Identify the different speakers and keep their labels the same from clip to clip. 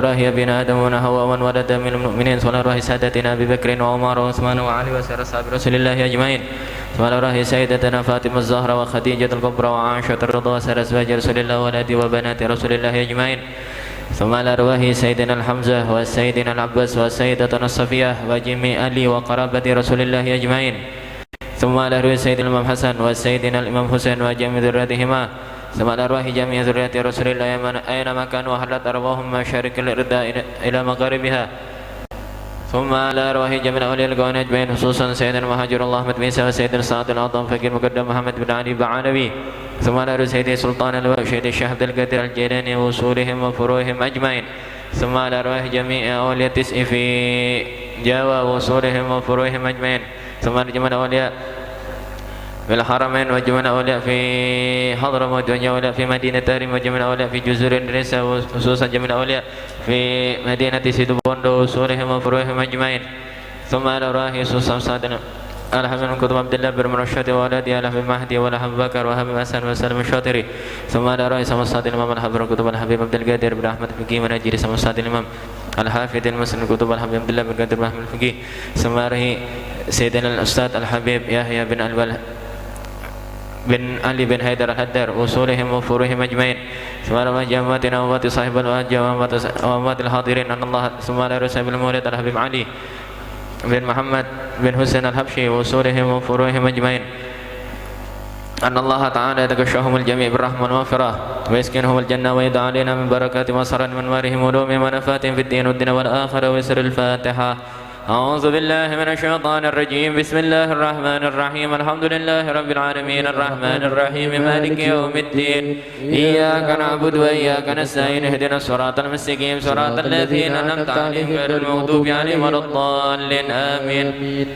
Speaker 1: أرواح أبينا آدم ونحواء ومن ولد من المؤمنين صلى أرواح سادتنا أبي بكر وعمر وعثمان وعلي وسائر أصحاب رسول الله أجمعين صلى أرواح سيدتنا فاطمة الزهراء وخديجة الكبرى وعائشة الرضا وسائر أزواج رسول الله وأولاد وبنات رسول الله أجمعين ثم على أرواح سيدنا الحمزة وسيدنا العباس وسيدتنا الصفية وجميع آل وقرابة رسول الله أجمعين ثم على أرواح سيدنا الإمام حسن وسيدنا الإمام حسين وجميع ذريتهما ثم على أرواح جميع ذرية رسول الله أينما كانوا وحلت أرواحهم مشارق الأرض إلى مغاربها ثم على أرواح جميع أولياء الكون أجمعين خصوصا سيدنا المهاجر الله أحمد بن سعد وسيدنا السعد الأعظم فقير مقدم محمد بن علي بعلوي ثم على أرواح سيدي سلطان الوهاب سيدي الشيخ عبد القادر الجيلاني وصولهم وفروعهم أجمعين ثم على أرواح جميع أولياء التسع في جاوة وصولهم وفروعهم أجمعين ثم على جميع أولياء في الحرمين وجميع أولياء في حضرموت وجميع أولياء في مدينة تاريم وجميع أولياء في جزر إندونيسيا وخصوصا جميع أولياء في مدينة سيدوبوندو وصولهم وفروعهم أجمعين ثم على أرواح خصوصا سادنا الحبيب كتب عبد الله بن مرشد وولدي الحبيب مهدي والحبيب بكر وحبيب حسن وسلم الشاطري ثم على أرواح سمصاد الإمام الحبيب كتب الحبيب عبد القادر بن أحمد الفقيه ونجري سمصاد الإمام الحافظ المسلم كتب الحبيب عبد الله بن قادر بن أحمد الفقيه ثم على سيدنا الأستاذ الحبيب يحيى بن بن علي بن حيدر الهدر وصولهم وفروعهم أجمعين ثم على جماعتنا وأموات صاحب الوجه وأموات الحاضرين أن الله ثم على رسول المولد الحبيب علي بن محمد بن حسين الحبشي وصولهم وفروعهم أجمعين أن الله تعالى يتغشاهم الجميع بالرحمة والمغفرة ويسكنهم الجنة ويدعى علينا من بركات مصر من وارهم ولوم ونفاتهم في الدين والدين والآخرة ويسر الفاتحة. أعوذ بالله من الشيطان الرجيم. بسم الله الرحمن الرحيم. الحمد لله رب العالمين الرحمن الرحيم مالك يوم الدين إياك نعبد وإياك نستعين اهدنا الصراط المستقيم صراط الذين أنعمت عليهم غير المغضوب عليهم ولا الضالين آمين.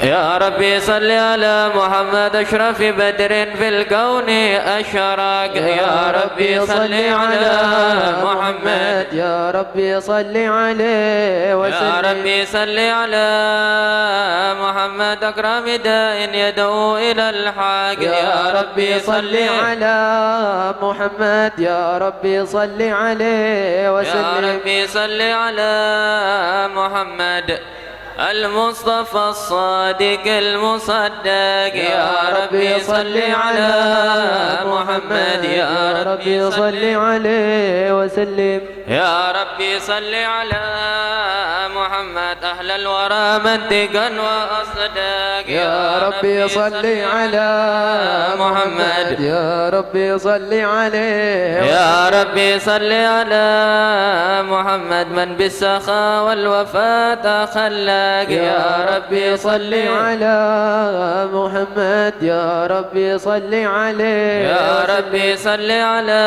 Speaker 1: يا ربي صل على محمد أشرف بدر في الكون أشرق. يا ربي صل على محمد
Speaker 2: يا ربي صل عليه وسلم.
Speaker 1: يا ربي صل على محمد أكرم داء يدعو إلى الحق.
Speaker 2: يا ربي صل على محمد يا ربي صل عليه وسلم.
Speaker 1: يا ربي صل على محمد المصطفى الصادق المصدق. يا ربي صل على محمد. يا ربي
Speaker 2: صل عليه وسلم.
Speaker 1: يا ربي صل على محمد أهل الورى منطقا وأصدق.
Speaker 2: يا ربي صل على محمد يا ربي صل عليه.
Speaker 1: يا ربي صل على محمد من بالسخاء والوفاة خلق. يا ربي صل
Speaker 2: على محمد يا ربي صل عليه.
Speaker 1: يا ربي صل على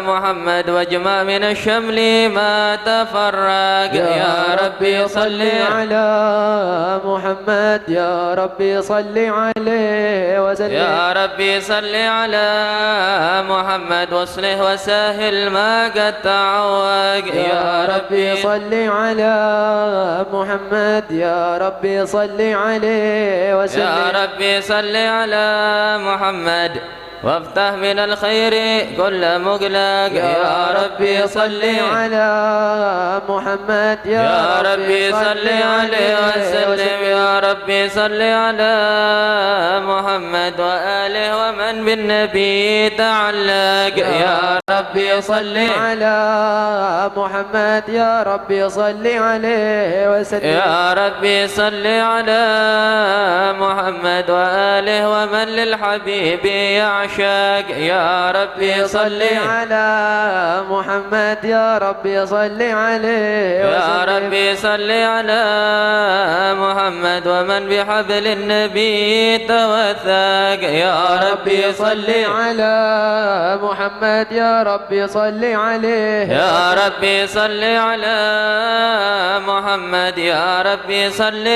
Speaker 1: محمد واجمع من الشمل ما تفرق. يا ربي صل
Speaker 2: على محمد يا ربي صل عليه وسلم.
Speaker 1: يا ربي صل على محمد واصلح وسهل ما قد تعوق.
Speaker 2: يا ربي صل على محمد يا ربي صل عليه وسلم.
Speaker 1: يا ربي صل على محمد وافتح من الخير كل مغلق. يا ربي صل
Speaker 2: على محمد
Speaker 1: يا ربي صل عليه وسلم. يا ربي صل على محمد وآله ومن بالنبي تعلق. يا ربي صل
Speaker 2: على محمد يا ربي صل عليه وسلم.
Speaker 1: يا ربي صل على محمد وآله ومن للحبيب يعشق. يا ربي صل
Speaker 2: على محمد يا ربي صل عليه
Speaker 1: يا ربي صل على محمد ومن بحبل النبي توثق. يا ربي صل
Speaker 2: على محمد يا ربي صل عليه.
Speaker 1: يا ربي صل على محمد. يا ربي صل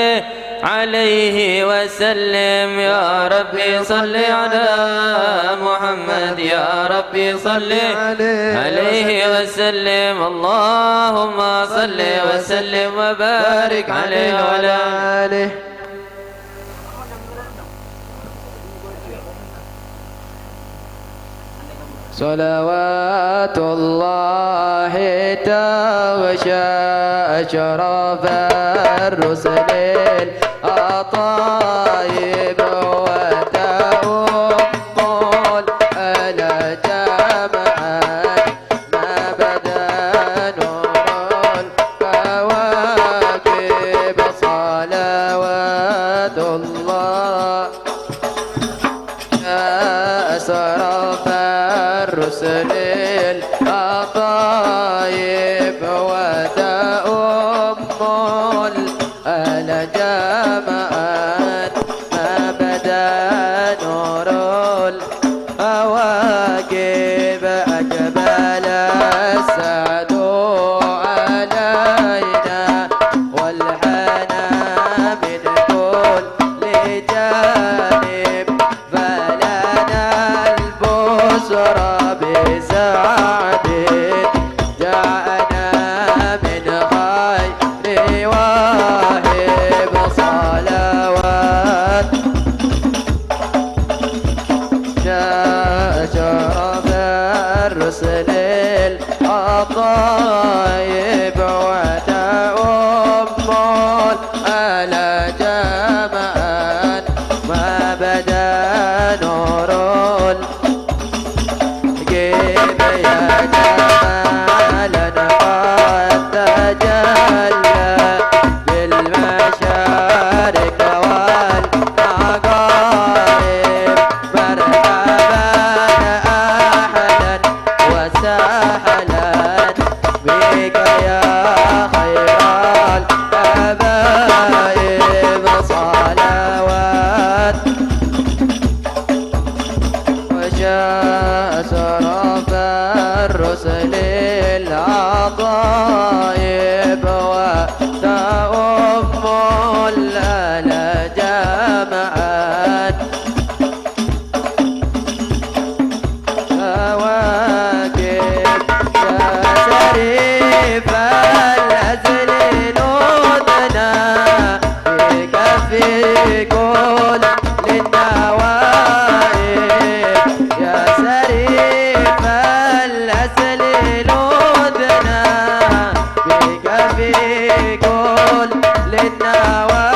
Speaker 1: عليه وسلم. يا ربي صل على محمد. يا ربي صل عليه وسلم. اللهم صل وسلم وبارك عليه وعلى آله.
Speaker 2: صلوات الله تغشى أشرف الرسل الأطايب وتؤم الأجمعات ما بدا نور الكواكب صلوات الله أسرف الرسل الأطايب وتؤم الجماعات ما بدا نور الأواكب أجمل السعد علينا والحنى من كل جانب فلنا البشرى بسعد جاءنا من خير واهب صلوات شرف الرسل الأطايب وتؤم الجماعات ما بدا نور الجيب يا جمالا قد تجلى بالمشارق والمغارب مرحبا أهلا وسهلا بك يا خير الحبايب صلوات وجاء سرف الرسل العطايب وتؤم الجماعات كواكب كسريف الأزل نودنا بك في كل للنوائب يا سريف الأزل نودنا بك في كل للنوائب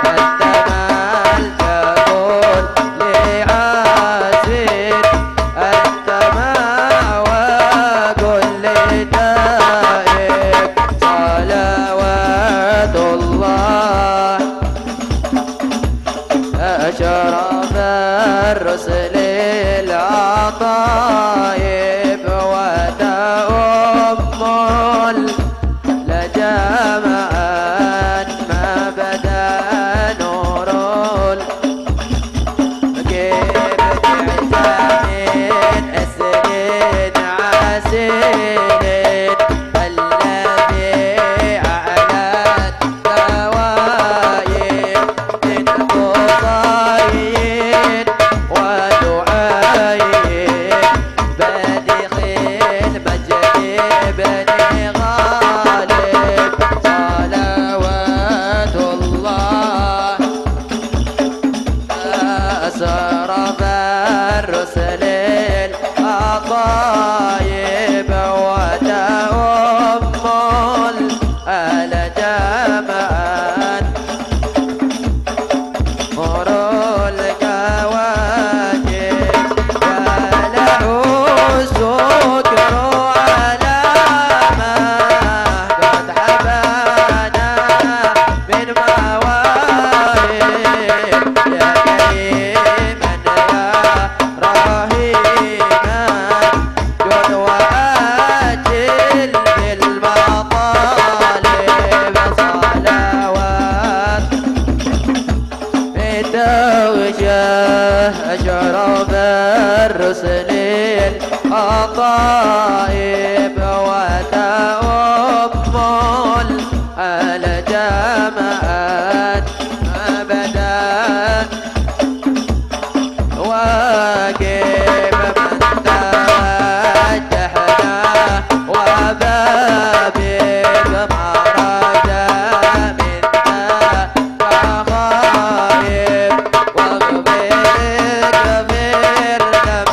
Speaker 2: أنت مالك كل عاسر أنت مأوى كل تائب صلوات الله أشرف الرسل العطايب وتؤم الجماعات ما بدا نور الجيب بعزام أسد عسير الذي أعلى الدوايب من قصيد ودعايب بادخ المجد بن غالب صلوات الله أسرف الرسل الأطايب وتؤم الجماعات نور الكواكب وله السكر على ما قد حبانا من مواهب يا كريما يا رحيما جد وآجل بالمطالب صلوات بتغشى أشرف الرسل الأطايب وتؤم الجماعات أبدا واجب من توجهنا وباب مراد منا كخائب واغفر ذنبنا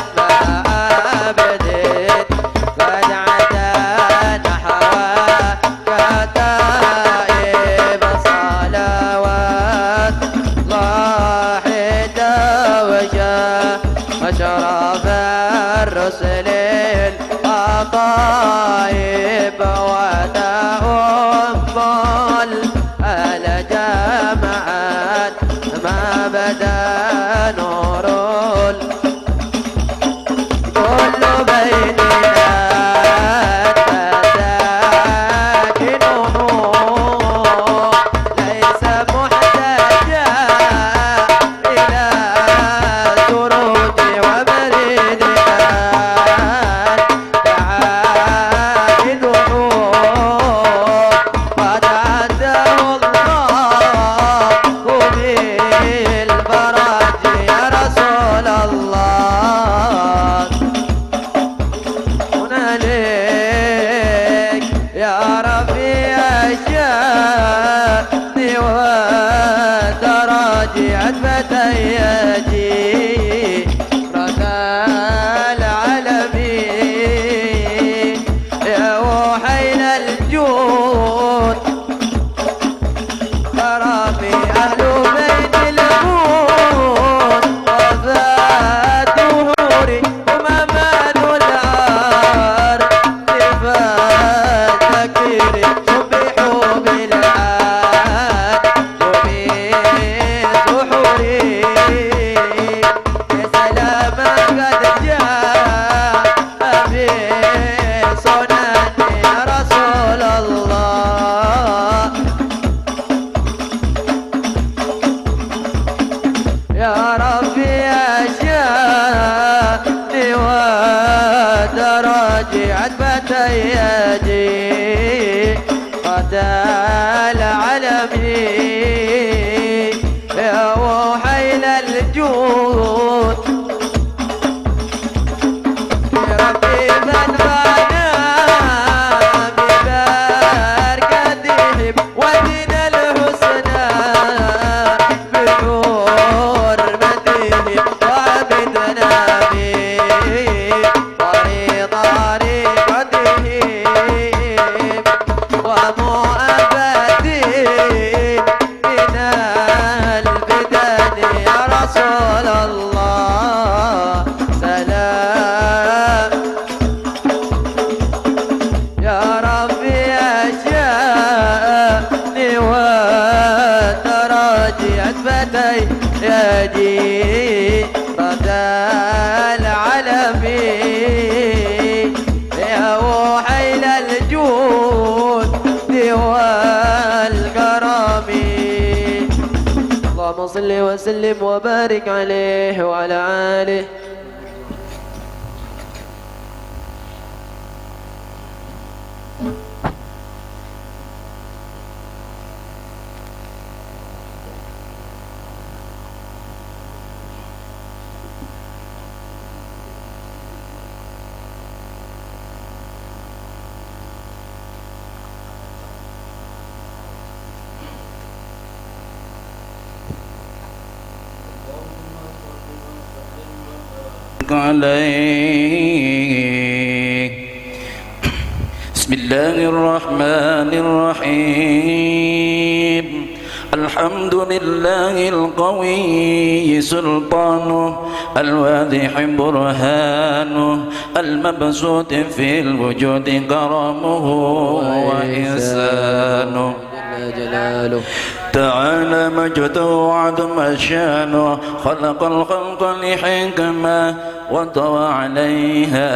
Speaker 2: يا ربي أشياء ودراجي عتبتي يدي قد العالمين يا وحيل الجود ربي ذنبنا ببركتهم ودين الحسنى بحرمتهم وعبدنا بطريقتهم ومؤبدين من الفتن يا رسول الله سلام يا ربي أجاني وتراجي عتبتي يدي رد العالمين يا وحيل الجود والكرم اللهم صل وسلم وبارك عليه وعلى آله.
Speaker 3: عليه. بسم الله الرحمن الرحيم. الحمد لله القوي سلطانه الواضح برهانه المبسوط في الوجود كرمه وإحسانه
Speaker 2: جلاله
Speaker 3: تعالى مجده وعظم شانه خلق الخلق لحكمة وطوى عليها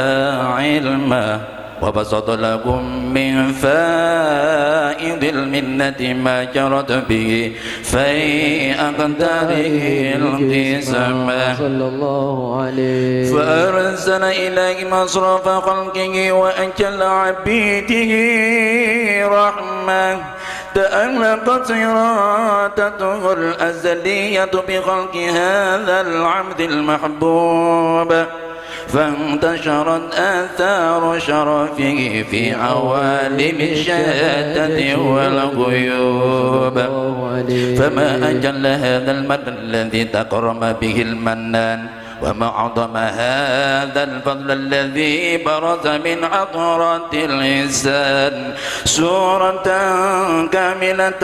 Speaker 3: علما وبسط لكم من فائض المنة ما جرت به في أقداره القسمة
Speaker 2: صلى الله عليه
Speaker 3: فأرسل إليه مصرف خلقه وأجل عبيده رحمة تألقت إرادته الأزلية بخلق هذا العبد المحبوب فانتشرت آثار شرفه في عوالم الشهادة والغيوب فما أجل هذا المدى الذي تكرم به المنان وما أعظم هذا الفضل الذي برز من حضرة الإنسان سورة كاملة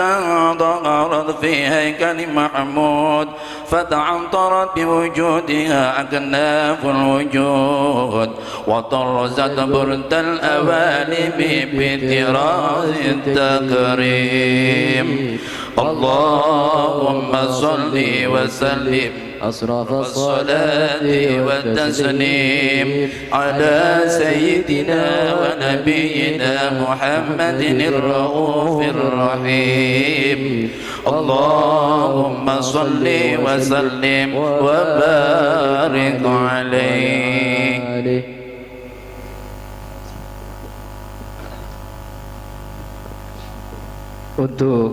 Speaker 3: ظهرت في هيكل محمود فتعطرت بوجودها أكناف الوجود وطرزت برد الأوالم بطراز التكريم اللهم صل وسلم
Speaker 2: أصرف
Speaker 3: الصلاة والتسليم على سيدنا ونبينا محمد الرؤوف الرحيم اللهم صل وسلم وبارك عليه.
Speaker 4: Untuk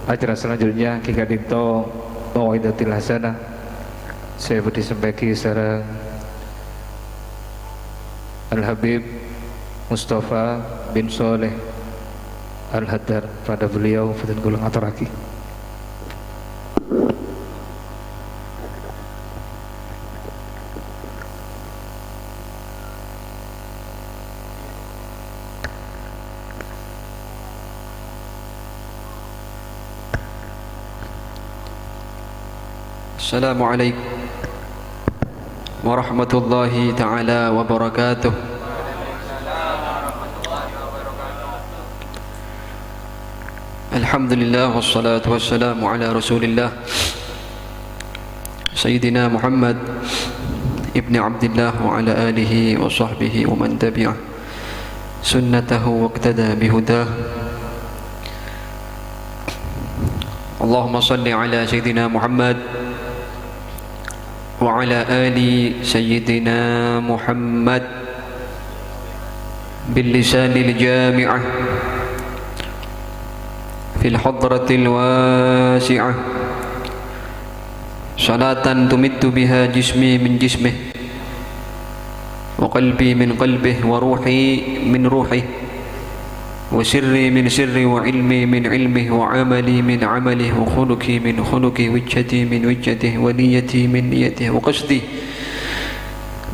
Speaker 4: acara selanjutnya Kika Dinto Mau'idatil Hasanah saya beri sembaki sareng Al-Habib Mustafa bin Soleh Al-Haddar pada beliau Fadil Gulang Ataraki.
Speaker 5: Assalamualaikum warahmatullahi ta'ala wabarakatuh. Alhamdulillah wassalatu wassalamu ala rasulillah Sayyidina Muhammad ibni Abdillah wa ala alihi wa sahbihi wa man tabi'ah sunnatahu wa iqtada bihudah. Allahumma salli ala Sayyidina Muhammad وعلى آل سيدنا محمد باللسان الجامعة في الحضرة الواسعة صلاة تمد بها جسمي من جسمه وقلبي من قلبه وروحي من روحه وسري من سره وعلمي من علمه وعملي من عمله وخلقي من خلقه وجهتي من وجهته ونيتي من نيته وقصدي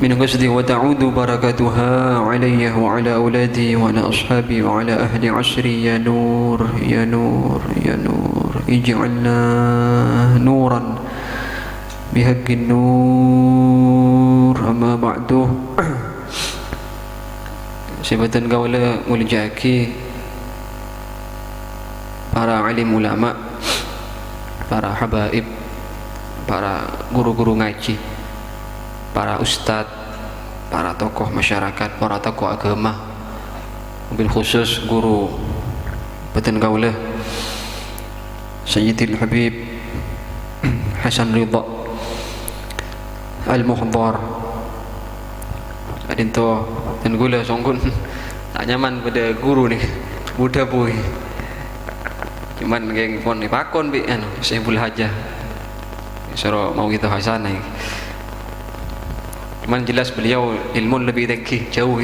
Speaker 5: من قصدي وتعود بركاتها علي وعلى أولادي وعلى أصحابي وعلى أهل عصري يا نور يا نور يا نور اجعلنا نورا بحق النور أما بعد Sebatan kaula muljaki para alim ulama, para habaib, para guru-guru ngaji, para ustadz, para tokoh masyarakat, para tokoh agama, mobil khusus guru batan kaula Sayyidil Habib Hasan Ridha Al-Muhdar adinto dan gula songkun tak nyaman pada guru nih muda boy cuman geng pon pakon bi anu Saiful Hajah suruh mau kita hasan nih cuman jelas beliau ilmu lebih tinggi jauh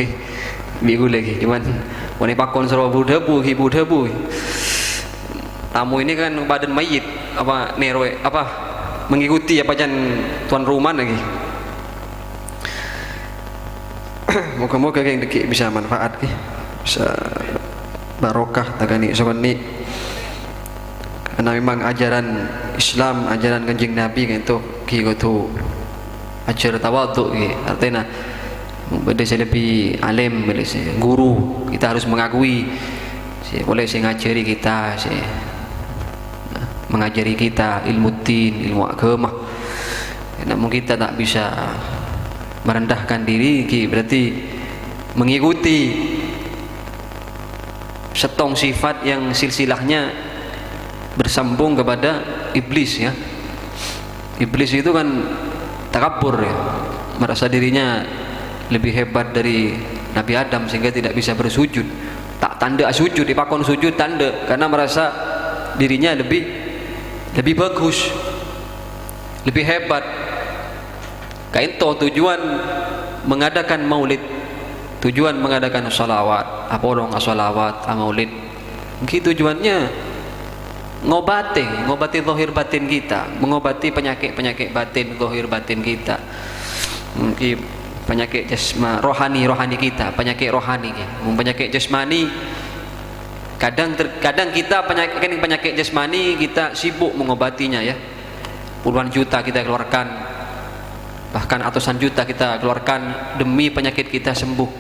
Speaker 5: bi gula lagi cuman pon pakon suruh muda boy tamu ini kan badan mayit apa neroe apa mengikuti apa jan tuan rumah lagi. Moga-moga yang deki bisa manfaat bisa barokah tagani sokoni karena memang ajaran Islam ajaran Kanjeng Nabi itu gitu ajar tawadhu artinya beda lebih alim beda guru kita harus mengakui boleh ngajari kita mengajari kita ilmu din ilmu agama namun kita tak bisa merendahkan diri berarti mengikuti setong sifat yang silsilahnya bersambung kepada iblis ya. Iblis itu kan takabur ya, merasa dirinya lebih hebat dari Nabi Adam sehingga tidak bisa bersujud, tak tanda sujud, dipakon sujud tanda karena merasa dirinya lebih bagus, lebih hebat. Kaito tujuan mengadakan maulid, tujuan mengadakan salawat, apa orang salawat, maulid. Mungkin tujuannya ngobati zahir batin kita, mengobati penyakit batin, zahir batin kita. Mungkin penyakit rohani kita, penyakit rohani. Penyakit jasmani kadang kita penyakit jasmani kita sibuk mengobatinya ya. Puluhan juta kita keluarkan, bahkan ratusan juta kita keluarkan demi penyakit kita sembuh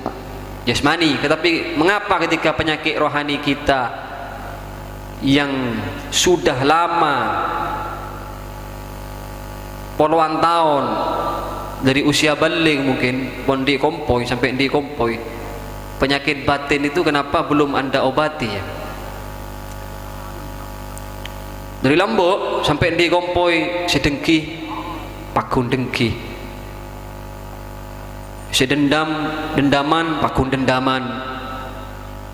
Speaker 5: jasmani. Tetapi mengapa ketika penyakit rohani kita yang sudah lama puluhan tahun dari usia balik mungkin pon di kompoi sampai di kompoi, penyakit batin itu kenapa belum Anda obati ya? Dari Lombok sampai di kompoi sedengki pakun dengki, dendaman pakun dendaman,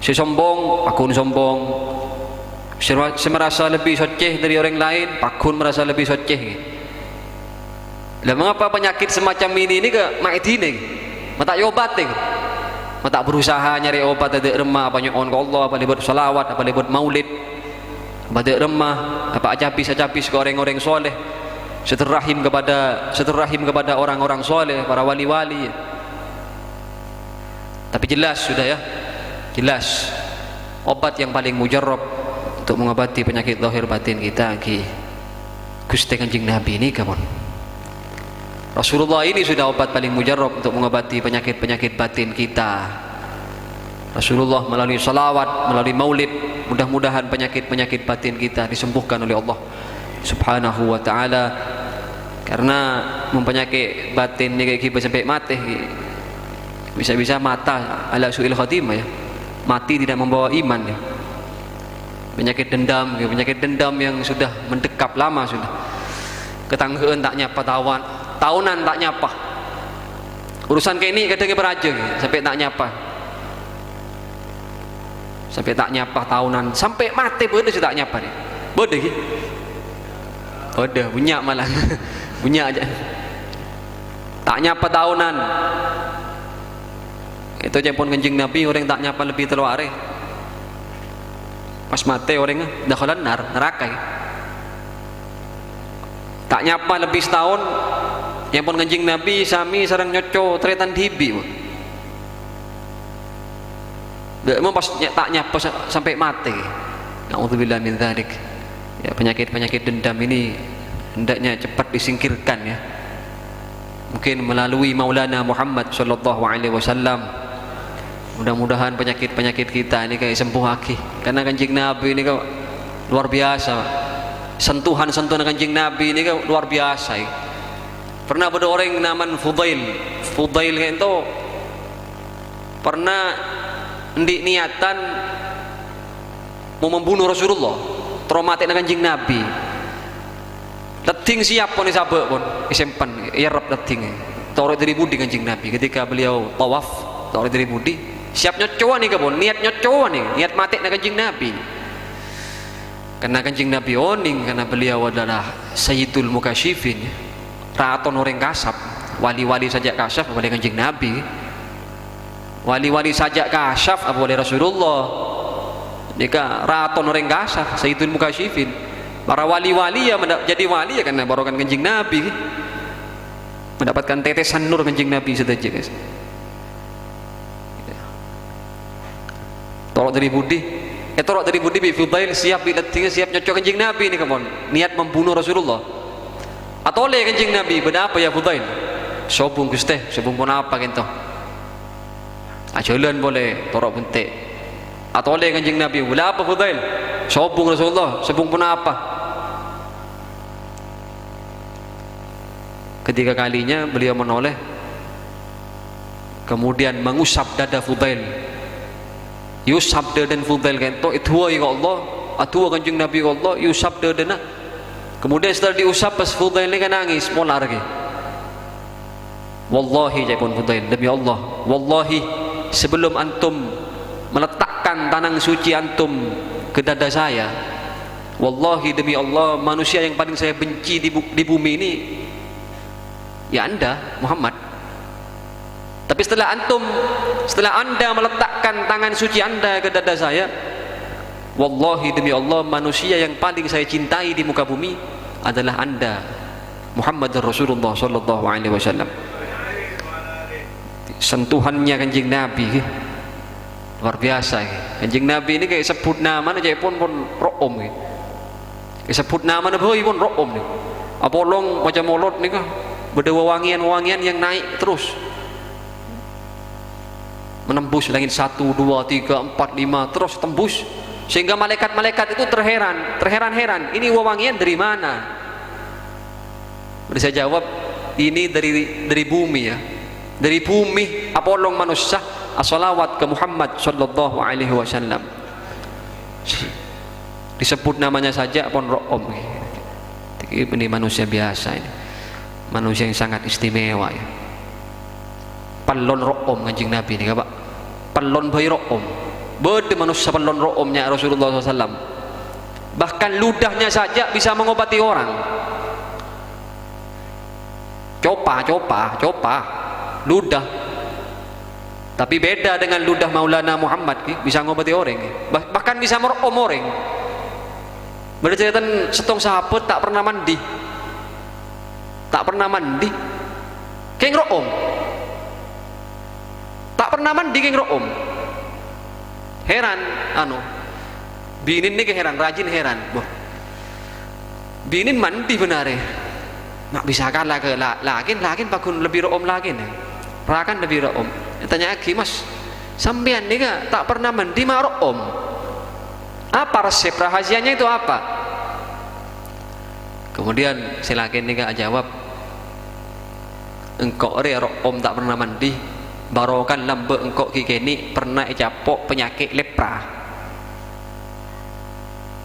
Speaker 5: sombong pakun sombong, merasa lebih soceh dari orang lain pakun merasa lebih soceh. Lah mengapa penyakit semacam ini ke maidine mata obat mata berusaha nyari obat ada remah apa nyon ke Allah apa lebut salawat apa lebut maulid apa ada remah apa acapis ke orang-orang soleh seterahim kepada orang-orang soleh para wali-wali. Tapi jelas sudah ya, jelas obat yang paling mujarrab untuk mengobati penyakit zahir batin kita Gusti Kanjeng Nabi ini kawan. Rasulullah ini sudah obat paling mujarrab untuk mengobati penyakit-penyakit batin kita. Rasulullah melalui salawat, melalui maulid, mudah-mudahan penyakit-penyakit batin kita disembuhkan oleh Allah Subhanahu wa ta'ala. Karena mempenyakit batin ni kayak sampai mati, bisa-bisa mata ala su'il khatimah ya, mati tidak membawa iman ya. Penyakit dendam yang sudah mendekap lama sudah, ketanggaan tak nyapa tawan tahunan tak nyapa. Urusan kayak ini kadang beraja sampai tak nyapa. Sampai tak nyapa tahunan, sampai mati pun dia tak nyapa nih. Bodoh gitu. Bodoh, bunyak malah. Bunyak aja. Tak nyapa tahunan. Itu aja pun Kanjeng Nabi orang tak nyapa lebih terluar. Pas mati orang dakhalan neraka. Tak nyapa lebih setahun, yang pun Kanjeng Nabi sami sareng nyoco tretan hibi. Memang pas tak nyapa sampai mati. Nauzubillah min dzalik. Ya, penyakit-penyakit dendam ini hendaknya cepat disingkirkan ya. Mungkin melalui Maulana Muhammad sallallahu alaihi wasallam. Mudah-mudahan penyakit-penyakit kita ini kayak sembuh lagi. Karena Kanjeng Nabi ini kan luar biasa. Sentuhan-sentuhan Kanjeng Nabi ini kan luar biasa. Pernah ada orang yang namanya Fudail. Fudail itu pernah niatan mau membunuh Rasulullah. Traumatik dengan Kanjeng Nabi. Leting siap pun disabek pun disimpan. Irap leting. Taruh dari budi Kanjeng Nabi ketika beliau tawaf. Taruh dari budi. Siap nyocoan nih kabun, niat nyocoan nih, niat mati nak Kanjeng Nabi. Karena Kanjeng Nabi oning, karena beliau adalah Sayyidul Mukasyifin, raton orang kasap, wali-wali saja kasaf boleh Kanjeng Nabi, wali-wali saja kasaf boleh Rasulullah. Jika raton orang kasaf, Sayyidul Mukasyifin, para wali-wali ya jadi wali ya karena barokan Kanjeng Nabi, mendapatkan tetesan nur Kanjeng Nabi saja guys. Tolak dari budi, tolak dari budi bi Fudail siap bilating siap nyocok Kanjeng Nabi ini kawan, niat membunuh Rasulullah. Atau oleh Kanjeng Nabi, benda apa ya Fudail? Sobung Gusti, sobung pun apa gitu. Ajalan boleh, torok bentik. Atau oleh Kanjeng Nabi, benda apa Fudail? Sobung Rasulullah, sobung pun apa? Ketiga kalinya beliau menoleh, kemudian mengusap dada Fudail. Yusabda dan Fudail kento itu ya Allah, atua Kanjeng Nabi Allah yusabda dan kemudian setelah diusap pas Fudail ini kan nangis molar lagi. Wallahi jepun Fudail demi Allah, wallahi sebelum antum meletakkan tangan suci antum ke dada saya, wallahi demi Allah manusia yang paling saya benci di bumi ini ya Anda Muhammad. Tapi setelah anda meletakkan tangan suci anda ke dada saya, wallahi demi Allah manusia yang paling saya cintai di muka bumi adalah anda Muhammad Rasulullah sallallahu alaihi wasallam. Sentuhannya Kanjeng Nabi luar biasa. Kanjeng Nabi ini kayak sebut nama aja pun room kayak sebut nama pun room nih. Apolong macam molot nih kah berdewa wangian-wangian yang naik terus menembus langit 1, 2, 3, 4, 5 terus tembus sehingga malaikat-malaikat itu terheran-heran ini wewangian dari mana? Saya jawab ini dari bumi ya, dari bumi apolong manusia as-salawat ke Muhammad sallallahu alaihi wasallam. Disebut namanya saja pun ro'om. Ini manusia biasa ini, manusia yang sangat istimewa ya. Palon ro'om Kanjeng Nabi ini Pak, palon bayi ro'om beda manusia palon ro'omnya Rasulullah SAW. Bahkan ludahnya saja bisa mengobati orang. Copa ludah. Tapi beda dengan ludah Maulana Muhammad bisa mengobati orang, bahkan bisa mero'om orang. Bercerita setong sahabat tak pernah mandi kayak ro'om, tak pernah mandi kayak ro'om. Heran binin nih heran, rajin heran binin mandi benar ya mak bisa kalah ke lakin pakun lebih ro'om lagi nih rakan lebih ro'om. Tanya lagi mas sampean nih gak tak pernah mandi mak ro'om, apa resep rahasianya itu apa? Kemudian silakan nih gak jawab engkau ro'om tak pernah mandi barokan lambe engkau kikini pernah capok penyakit lepra.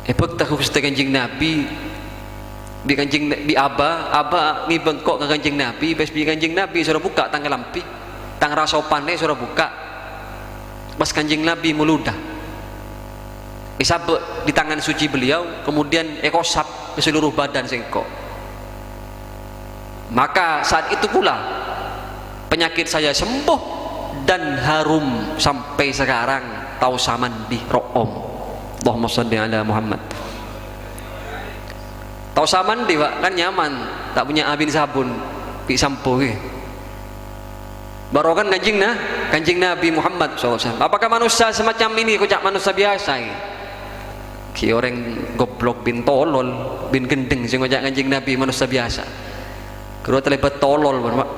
Speaker 5: Tahu Kanjeng Nabi bi kanjeng bi aba ngibengkok ke kanjeng Nabi, pas bi kanjeng Nabi suruh buka tanggal lampi tang rasopan suruh buka pas kanjeng Nabi muludah isabek di tangan suci beliau, kemudian ekosap ke seluruh badan sengkok. Maka saat itu pula penyakit saya sembuh dan harum sampai sekarang tausa mandi ro'om. Allahumma shalli ala Muhammad. Tausa mandi Pak kan nyaman, tak punya abin sabun pi sampo ke. Barokan kanjeng Nabi Muhammad SAW. Apakah manusia semacam ini kocak manusia biasa ya? Ki orang goblok bin tolol bin gendeng sing kocak kanjeng Nabi manusia biasa. Kedua terlibat tolol pun Pak,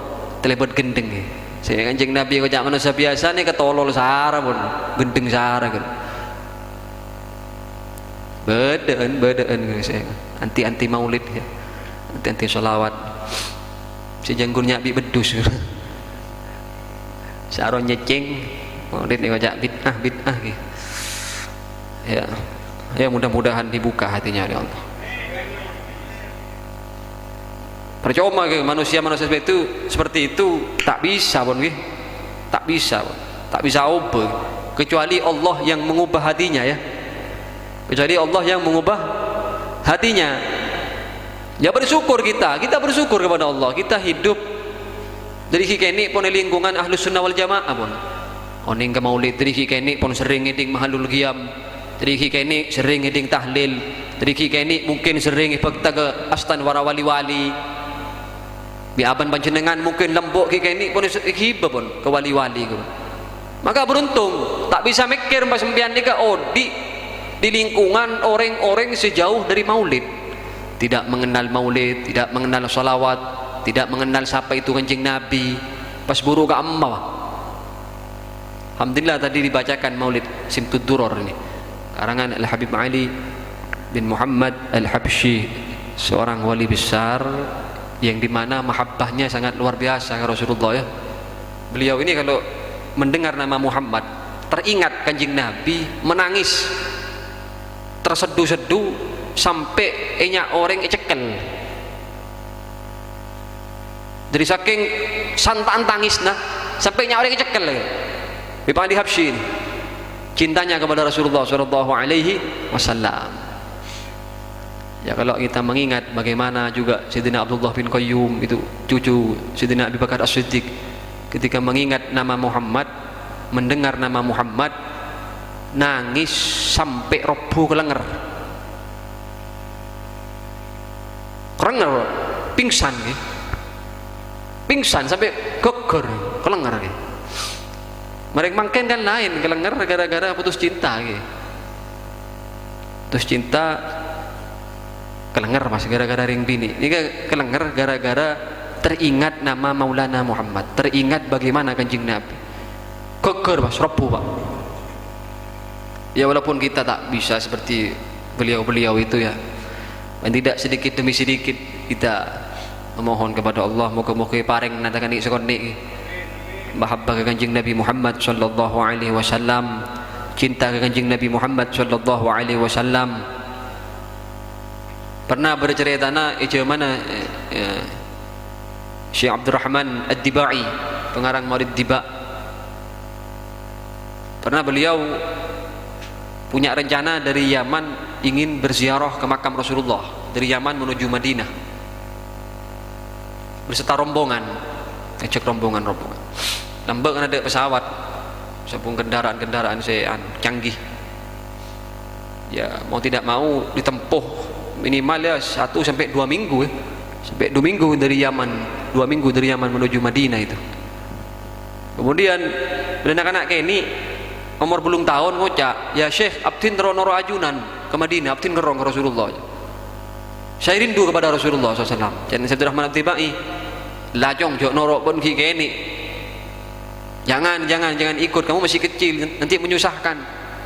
Speaker 5: terlibat gendeng ya. Saya kanjeng Nabi kocak manusia biasa nih ketolol sahara pun, gendeng sahara kan. Bedaan saya. Anti maulid ya. Anti sholawat. Si janggurnya bi bedus. Saron nyecing maulid nih kocak bid'ah gitu. Ya mudah-mudahan dibuka hatinya oleh Allah. Percuma ke manusia seperti itu tak bisa pun ke. Tak bisa ubah kecuali Allah yang mengubah hatinya ya. Kecuali Allah yang mengubah hatinya. Ya bersyukur kita bersyukur kepada Allah. Kita hidup dari kini pun lingkungan Ahlus Sunnah wal Jamaah pun. Oning ke maulid dari kini pun sering ngeding mahalul qiyam. Dari kini sering ngeding tahlil. Dari kini mungkin sering ibakta ke astan wara wali-wali. Biaban panjenengan mungkin lembok kini pun hibah pun ke wali-wali. Maka beruntung tak bisa mikir pas sempian nikah di lingkungan orang-orang sejauh dari maulid, tidak mengenal maulid, tidak mengenal sholawat, tidak mengenal siapa itu kanjeng Nabi, pas buru ke amma. Alhamdulillah tadi dibacakan maulid Simtud Duror ini karangan Al-Habib Ali bin Muhammad Al-Habsyi, seorang wali besar yang dimana mahabbahnya sangat luar biasa ke Rasulullah ya. Beliau ini kalau mendengar nama Muhammad teringat kanjeng Nabi, menangis terseduh-seduh sampai enyak orang cekel. Dari saking santaan tangisna sampai enyak orang cekel. Bipang di Habsyi ini cintanya kepada Rasulullah sallallahu alaihi wasallam. Ya kalau kita mengingat bagaimana juga Sayyidina Abdullah bin Qayyum itu cucu Sayyidina Abu Bakar As-Siddiq ketika mengingat nama Muhammad, mendengar nama Muhammad nangis sampai roboh kelenger, pingsan sampai geger kelenger mereka mangken kan lain kelenger gara-gara putus cinta putus cinta kelenger mas gara-gara ring bini ini kelenger gara-gara teringat nama Maulana Muhammad, teringat bagaimana kanjeng Nabi, geger mas roboh Pak. Ya walaupun kita tak bisa seperti beliau-beliau itu ya, dan tidak sedikit demi sedikit kita memohon kepada Allah moga-moga paring nantakan ik sekoni mahabbah ke kanjeng Nabi Muhammad sallallahu alaihi wasallam, cinta ke kanjeng Nabi Muhammad sallallahu alaihi wasallam. Pernah bercerita mana Syekh Abdurrahman Ad-Dibai, pengarang Maulid Diba, pernah beliau punya rencana dari Yaman ingin berziarah ke makam Rasulullah dari Yaman menuju Madinah berserta rombongan, ngecek rombongan lambat kan ada pesawat sabung kendaraan canggih ya, mau tidak mau ditempuh minimal ya 1 sampai 2 minggu sampai 2 minggu dari Yaman, 2 minggu dari Yaman menuju Madinah itu. Kemudian anak-anak ini umur belum tahun ngocak, ya Syekh abdin noro ajunan ke Madinah, abdin ngerong ke Rasulullah, saya rindu kepada Rasulullah SAW. Dan Sayyidina Rahman Ad-Dibai lajong jok noro pun kini jangan ikut, kamu masih kecil nanti menyusahkan,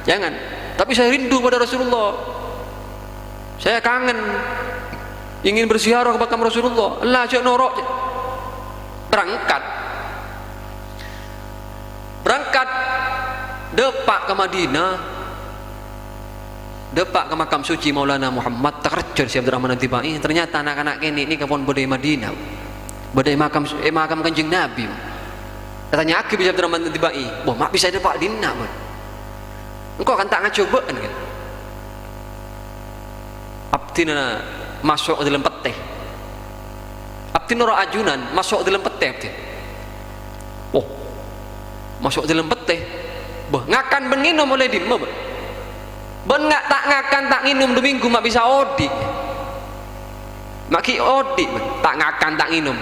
Speaker 5: jangan. Tapi saya rindu pada Rasulullah, saya kangen ingin berziarah ke makam Rasulullah. Allah jok noro berangkat depak ke Madinah depak ke makam suci Maulana Muhammad terkejut si Abdurrahman Ad-Dibai. Ternyata anak-anak ini kapon badai Madinah, badai makam Kanjeng Nabi. Katanya aku bisa Abdurrahman Ad-Dibai, boh mak bisa depak dina man. Engkau kan tak ngacoba kan? Abdina masuk ke dalam peteh. Abdina ora ajunan masuk ke dalam peteh abdi. Oh, masuk ke dalam peteh. Boh ngakan ben nginum oleh dimma. Ben ngak tak ngakan tak nginum 2 minggu mak bisa odi. Maki odi tak ngakan tak nginum.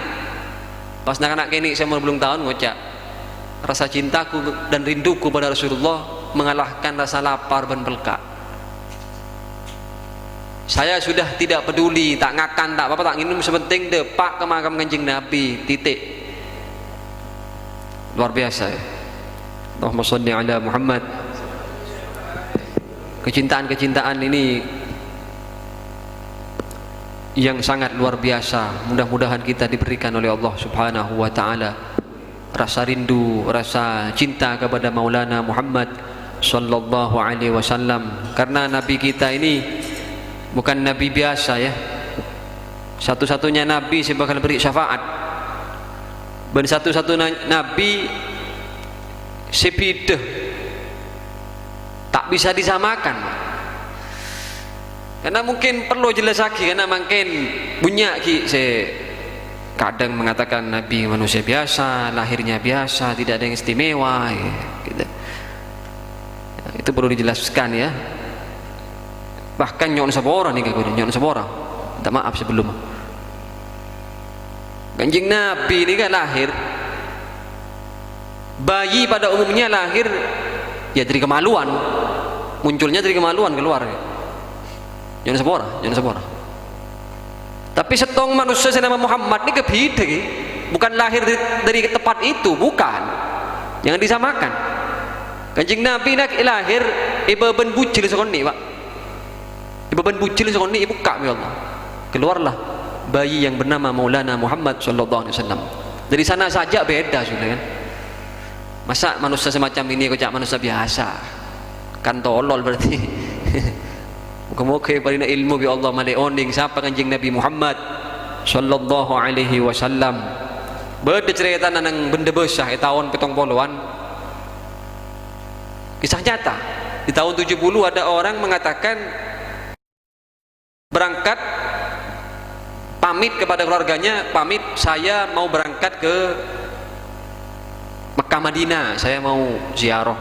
Speaker 5: Pas anak-anak kini saya belum tahun ngocak. Rasa cintaku dan rinduku pada Rasulullah mengalahkan rasa lapar dan belka. Saya sudah tidak peduli tak ngakan tak apa tak nginum, sepenting depak ke makam Kanjeng Nabi, titik. Luar biasa ya. Allahumma shalli ala Muhammad. Kecintaan-kecintaan ini yang sangat luar biasa. Mudah-mudahan kita diberikan oleh Allah Subhanahu wa taala rasa rindu, rasa cinta kepada Maulana Muhammad sallallahu alaihi wasallam. Karena nabi kita ini bukan nabi biasa ya. Satu-satunya nabi yang bakal beri syafaat. Dan satu-satunya nabi sepideh tak bisa disamakan. Karena mungkin perlu jelas lagi, karena mungkin punya ki kadang mengatakan nabi manusia biasa, lahirnya biasa, tidak ada yang istimewa ya, gitu. Ya, itu perlu dijelaskan ya. Bahkan nyon sabora nih kayak nyon sabora. Minta maaf sebelum. Kanjeng Nabi ini kan lahir, bayi pada umumnya lahir ya dari kemaluan, munculnya dari kemaluan keluar. Nyon sabora. Tapi setong manusia senama Muhammad ini kebeda, bukan lahir dari tempat itu, bukan. Jangan disamakan. Kanjeng Nabi nak lahir ibaban bucil sekoni, Pak. Ibaban bucil sekoni buka ya Allah. Keluarlah bayi yang bernama Maulana Muhammad sallallahu alaihi wasallam. Dari sana saja beda sudah kan. Masa manusia semacam ini kocak manusia biasa? Kan tolol berarti. Muka-muka pada ilmu bi Allah maleoning siapa Kanjeng Nabi Muhammad sallallahu alaihi wasallam. Beda cerita nang benda besar tahun 70-an. Kisah nyata. Di tahun 70 ada orang mengatakan berangkat pamit kepada keluarganya, pamit saya mau berangkat ke Mekah Madinah, saya mau ziarah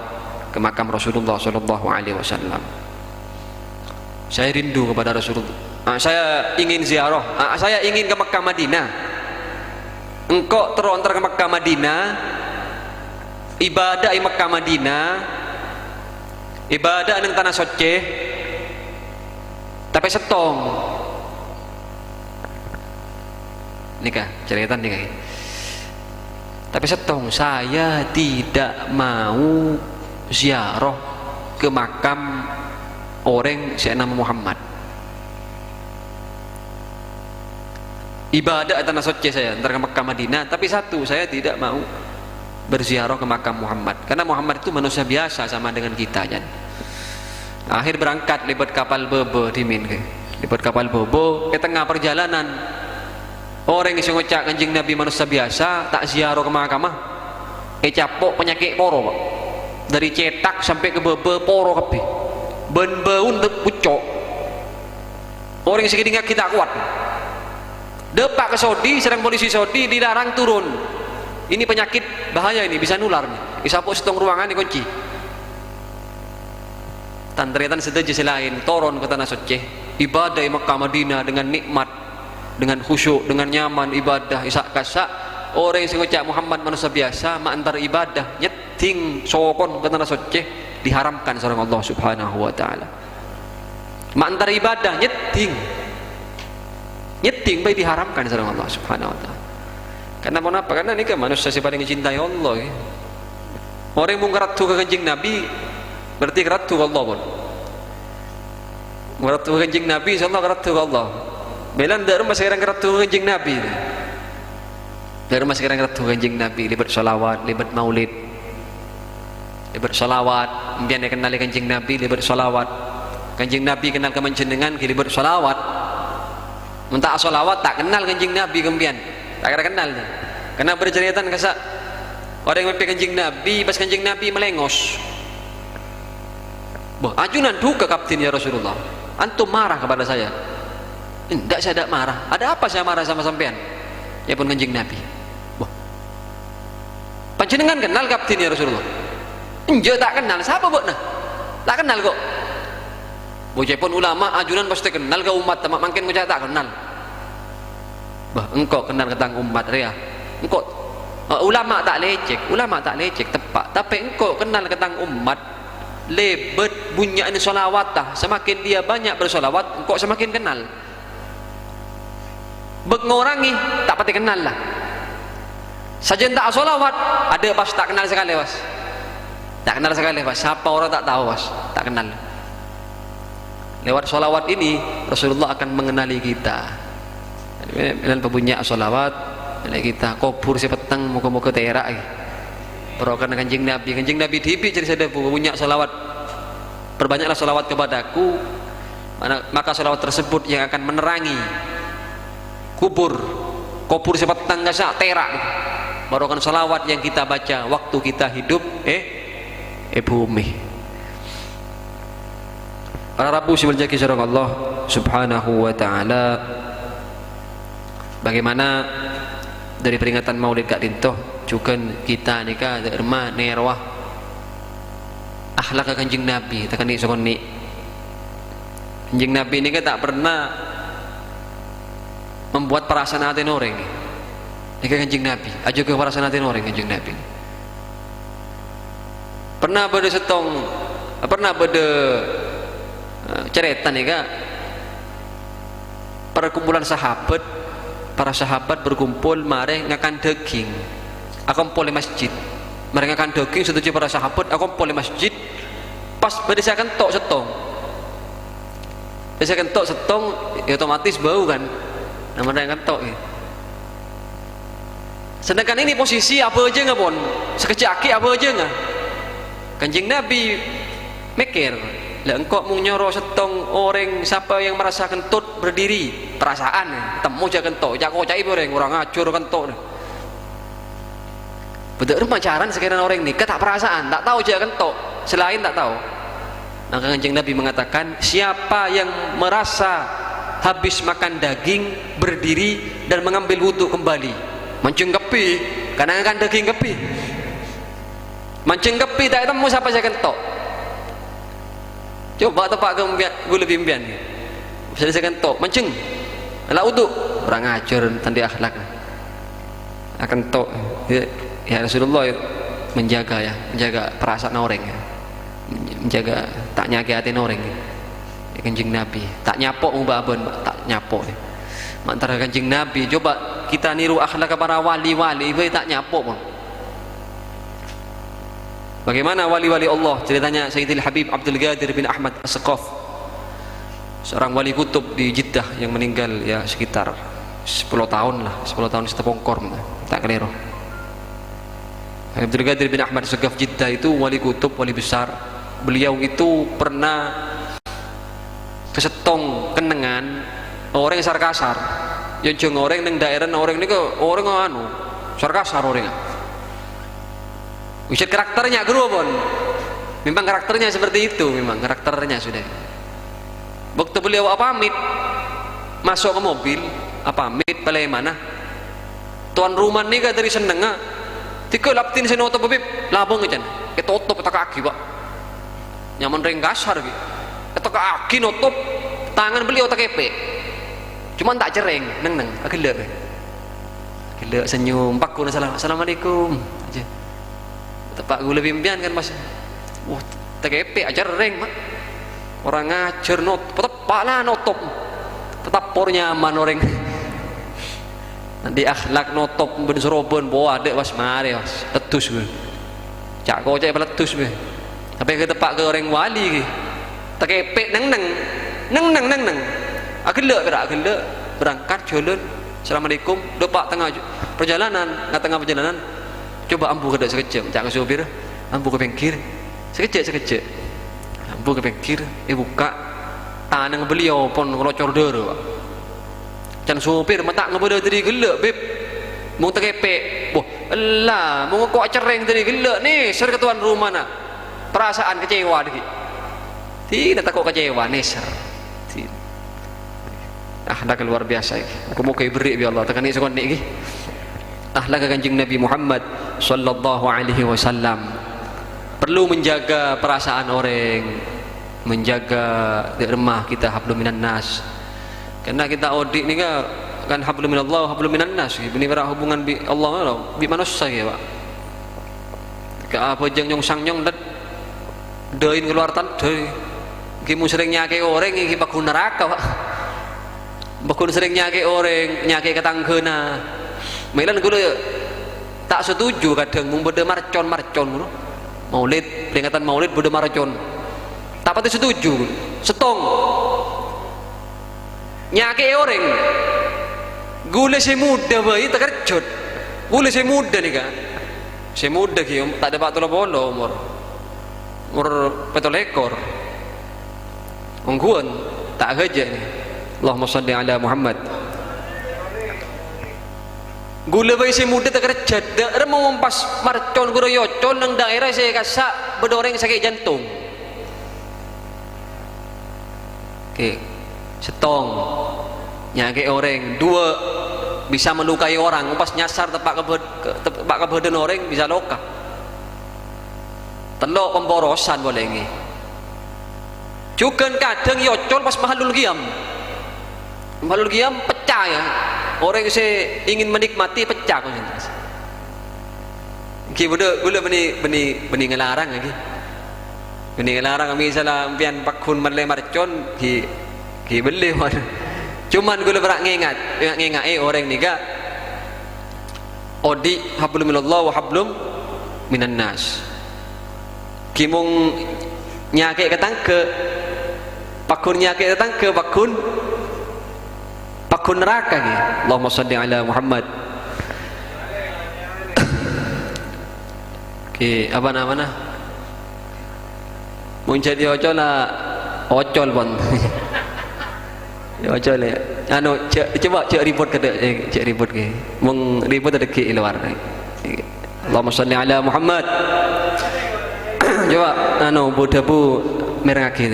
Speaker 5: ke makam Rasulullah sallallahu alaihi wasallam. Saya rindu kepada Rasulullah. Saya ingin ziarah. Saya ingin ke Mekah Madinah. Engkau terontar ke Mekah Madinah, ibadah di Mekah Madinah, ibadah nang tanah suci, tapi setong. Nikah, cerita nikah. Tapi setong, saya tidak mau ziarah ke makam orang yang nama Muhammad. Ibadah tanah suci saya antara Mekah Madinah, tapi satu, saya tidak mau berziarah ke makam Muhammad karena Muhammad itu manusia biasa sama dengan kita kan. Akhir berangkat libat kapal bobo di Min, libat kapal bobo ke tengah perjalanan orang yang ngocak Kanjeng Nabi manusia biasa tak ziarah ke makamah capok penyakit poro Pak. Dari cetak sampai ke bobo poro kabeh. Ben baun pucok orang yang segini kita kuat depak ke Saudi, serang polisi Saudi dilarang turun, ini penyakit bahaya, ini bisa nular nih, isapuk setong ruangan dikunci. Tanteriatan sedaja selain turun ke tanah suci, ibadah di Mekah Madinah dengan nikmat, dengan khusyuk, dengan nyaman ibadah isak kasak. Orang yang ngocak Muhammad manusia biasa mak antar ibadah nyeting sokon ke tanah suci diharamkan seorang Allah Subhanahu wa taala. Mak antar ibadah nyeting baik diharamkan seorang Allah Subhanahu wa taala. Karena apa? Karena ini kan manusia yang paling mencintai Allah ya. Orang yang mengeratu ke Kanjeng Nabi berarti keratu ke Allah pun. Keratu ke Kanjeng Nabi insyaallah keratu ke Allah. Belan dari rumah sekarang keratu ke Kanjeng Nabi. Dari rumah sekarang keratu ke Kanjeng Nabi, libat salawat, libat maulid, libat salawat, impian kenali Kanjeng Nabi, libat salawat, Kanjeng Nabi kenal ke menjenengan kilibut solawat. Mentah solawat tak kenal kanjeng Nabi kempian. Tak kira kenal. Karena bercerita kesak orang yang mimpi kanjeng Nabi, pas kanjeng Nabi melengos. Bah, ajunan duka kapten ya Rasulullah. Antum marah kepada saya. Tidak, saya tidak marah. Ada apa saya marah sama sampean? Ya pun kanjeng Nabi. Wah, panjenengan kenal kapten ya Rasulullah? Enggak, tak kenal. Siapa buat nah? Tak kenal kok. Bocah pun ulama ajunan pasti kenal ke umat, tamak makin bocah tak kenal. Bah, engkau kenal ketang umat ria. Engkau ulama tak lecek tepat. Tapi engkau kenal ketang umat, lebet bunyaan solawatah. Semakin dia banyak bersolawat, engkau semakin kenal. Mengurangi tak pati kenal lah. Sajen tak solawat ada pas tak kenal sekali was. Tak kenal sekali was. Siapa orang tak tahu was. Tak kenal. Lewat solawat ini Rasulullah akan mengenali kita. Dengan pebunyi solawat, kita kubur si petang muka-muka terak. Perokan kanjeng Nabi. Kanjeng Nabi dipi jadi saya punya solawat. Perbanyaklah solawat kepadaku. Maka solawat tersebut yang akan menerangi kubur si petang gasak terak. Barokan salawat yang kita baca waktu kita hidup bumi. Para Rabu seberjaki sareng Allah Subhanahu wa taala. Bagaimana dari peringatan Maulid Kak Dintoh juga kita nikah derma nerwah akhlak kanjeng Nabi tekan ni sokoni. Kanjeng Nabi ini kan tak pernah membuat perasaan hati orang ni. Ini kanjeng Nabi, aja ke perasaan hati orang kanjeng Nabi. Pernah beda setong, pernah beda cerita nih kak. Perkumpulan sahabat, para sahabat berkumpul, mari ngakan daging. Aku pole masjid. Mereka ngakan daging, setuju para sahabat. Aku pole masjid. Pas beda saya kentok setong. Saya kentok setong, ya otomatis bau kan. Namanya yang kentok ya. Sedangkan ini posisi apa aja nggak pun sekejap aki apa aja nggak kanjeng Nabi mikir lah engkau mau nyoro setong orang siapa yang merasa kentut berdiri perasaan temu aja kentok jago cai orang ngacur kentok betul pacaran sekiranya orang ini tak perasaan tak tahu aja kentok selain tak tahu maka kanjeng Nabi mengatakan siapa yang merasa habis makan daging berdiri dan mengambil wudhu kembali mancing kepi karena kan daging kepi mancing kepi tak temu siapa saya kentok coba tepak gue lebih impian bisa saya kentok mancing ala wudhu orang ngajur tanda akhlak akan tok ya Rasulullah menjaga perasaan orang menjaga tak nyaki orang kanjeng Nabi tak nyapok mbak tak nyapok antara kanjeng Nabi coba kita niru akhlak para wali-wali tak nyapok bang. Bagaimana wali-wali Allah ceritanya Sayyidil Habib Abdul Qadir bin Ahmad As-Saqaf seorang wali kutub di Jeddah yang meninggal ya sekitar 10 tahun lah 10 tahun setepongkor tak keliru. Abdul Qadir bin Ahmad As-Saqaf Jeddah itu wali kutub wali besar. Beliau itu pernah kesetong kenengan orang yang sarkasar yang jeng orang yang daerah orang ini ke orang anu sarkasar orang bisa karakternya guru pun memang karakternya seperti itu memang karakternya sudah waktu beliau pamit masuk ke mobil pamit balai mana tuan rumah ni kan dari senengah tiga laptin senoto bebek labung aja kita tutup kita kaki pak nyaman ring kasar gitu kita kaki nutup tangan beliau tak kepe cuman tak cereng neng agak senyum pak ku assalamualaikum aja tepak gue lebih impian kan mas wah tak kepe aja cereng mak orang ngajar tepak lah nutup tetap por nyaman orang nanti akhlak nutup ben serobon bawa adek was mari was letus gue cak kau cak letus gue tapi ke tepak ke orang wali ke tak kepe neng agak berangkat jalan assalamualaikum depak tengah perjalanan tengah perjalanan coba ambu ke sekejap jangan supir ambu ke pinggir sekejap ambu ke pinggir buka tanang beliau pun ngelocor dero can supir mata ngebeda tadi gelak beb mau tekepek boh elah mau kok cereng tadi gelak nih ser ke tuan rumah nak perasaan kecewa dikit tidak takut kecewa neser akhlak luar biasa iki aku mau beri bi Allah tekan sekon iki akhlak kanjeng Nabi Muhammad sallallahu alaihi wasallam perlu menjaga perasaan orang menjaga dermah kita hablum minan nas karena kita audit ni kan hablum minallah hablum minan nas ini hubungan bi Allah bi manusia ya Pak ke apa jeng nyong sang nyong dein keluar tan deui kimu sering nyake orang iki bakun neraka Pak bakun sering nyake orang nyake ketangkeuna melan gula tak setuju kadang mung bede marcon ngono maulid peringatan maulid bede marcon tak pati setuju setong nyake orang gule si muda bayi terkejut gule si muda nih kan si muda ki tak ada pak bolo umur 7 ekor ungguan tak aja nih Allahumma shalli ala Muhammad gule bayi si muda terkejut daerah mau mempas marcon guru yocon nang daerah saya kasak bedoreng sakit jantung oke setong nyake orang 2 bisa melukai orang pas nyasar tepak kebadan orang bisa loka telok pemborosan boleh ini juga kadang yocol pas mahalul giam pecah ya orang saya ingin menikmati pecah konsentrasi ki boleh beni ngelarang lagi beni ngelarang misalnya pian pakun malai marcon ki beli cuman gue berak ngengat orang ni ga odi hablum minallah wa hablum minan nas kimung nyake ketangke pakun nyake ketangke pakun neraka ni Allahumma shalli ala Muhammad ki apa namanya mun jadi ocol pun ya ocol ya anu coba ribut ke cek ribut ke mung ribut ada ke luar Allahumma shalli ala Muhammad coba anu budabu merengake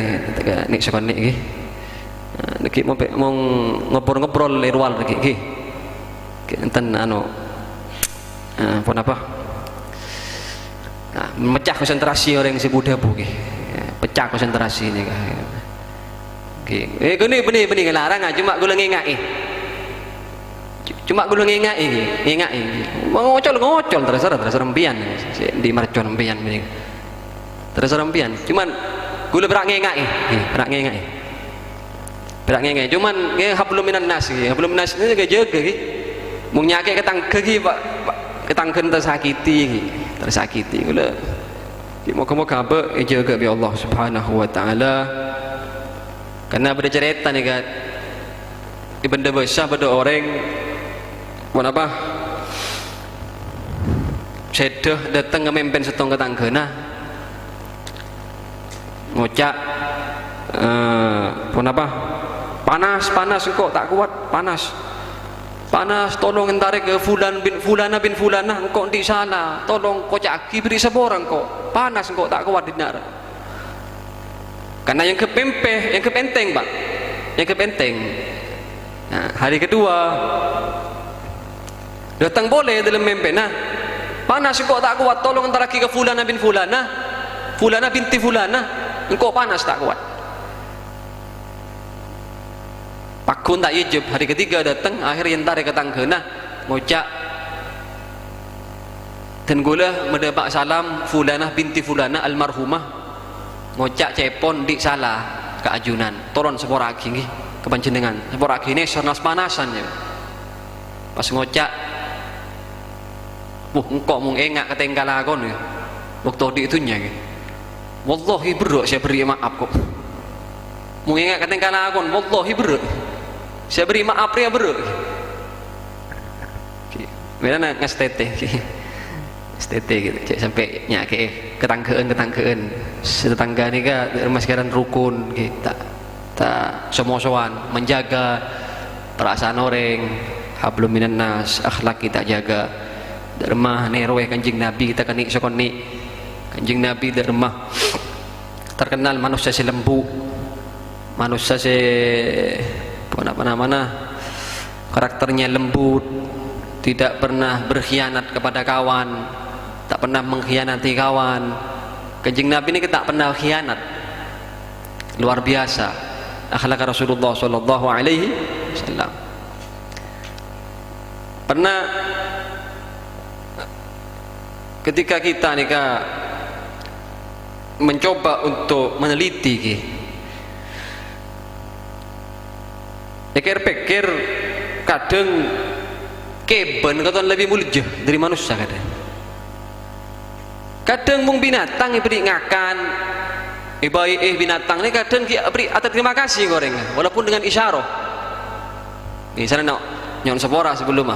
Speaker 5: nek sekon nek iki nek mau ngobrol lirwal iki enten anu pun apa memecah konsentrasi orang si budabu iki pecah konsentrasi ni gini benih ngelarang cuma gue ngengai mau ngocol terus rempian di marcon rempian terus rempian cuman gue berak ngengai cuman hablum minan nas ini jaga mau nyake ketangken tersakiti gue moga-moga jaga bi Allah subhanahu wa ta'ala karena pada cerita ni kan ibunda besar pada orang buat apa sedah datang ke memimpin setong ketangkena ngocak buat apa panas kok tak kuat panas tolong tarik ke fulan bin fulana engkau di sana tolong kocak beri seborang kok panas kok tak kuat dinar karena yang kepenteng Pak nah, hari kedua datang boleh dalam mimpi nah panas kok tak kuat tolong entar lagi ke fulana bin fulana binti fulana engkau panas tak kuat pakun tak ijib hari ketiga datang akhirnya entar ke tangkena ngocak dan gula mendapat salam fulana binti fulana almarhumah ngocak cepon di salah keajunan toron seporaki nggih kepanjenengan seporaki ini sernas panasan ya pas ngocak engkau mung engak ketenggalakon ya waktu di itunya nggih wallahi beruk saya beri maaf kok mung engak ketenggalakon wallahi beruk saya beri maaf ya beruk mana ngestete gitu cek sampai nyake ketangkeun tetangga ni ka rumah sekarang rukun kita tak semosoan, menjaga perasaan orang, hablum minan nas, akhlak kita jaga. Dermah nerwe Kanjeng Nabi kita kani sokoni. Kanjeng Nabi dermah terkenal manusia si lembu, manusia si mana karakternya lembut, tidak pernah berkhianat kepada kawan, tak pernah mengkhianati kawan. Kanjeng Nabi ini tak pernah khianat, luar biasa akhlak Rasulullah sallallahu alaihi wasallam. Pernah ketika kita mencoba untuk meneliti pikir-pikir kadang keben katon lebih mulia dari manusia kadang mung binatang beri ngakan binatang ini kadang beri atas terima kasih goreng walaupun dengan isyarah. Misalnya nyon sepora sebelum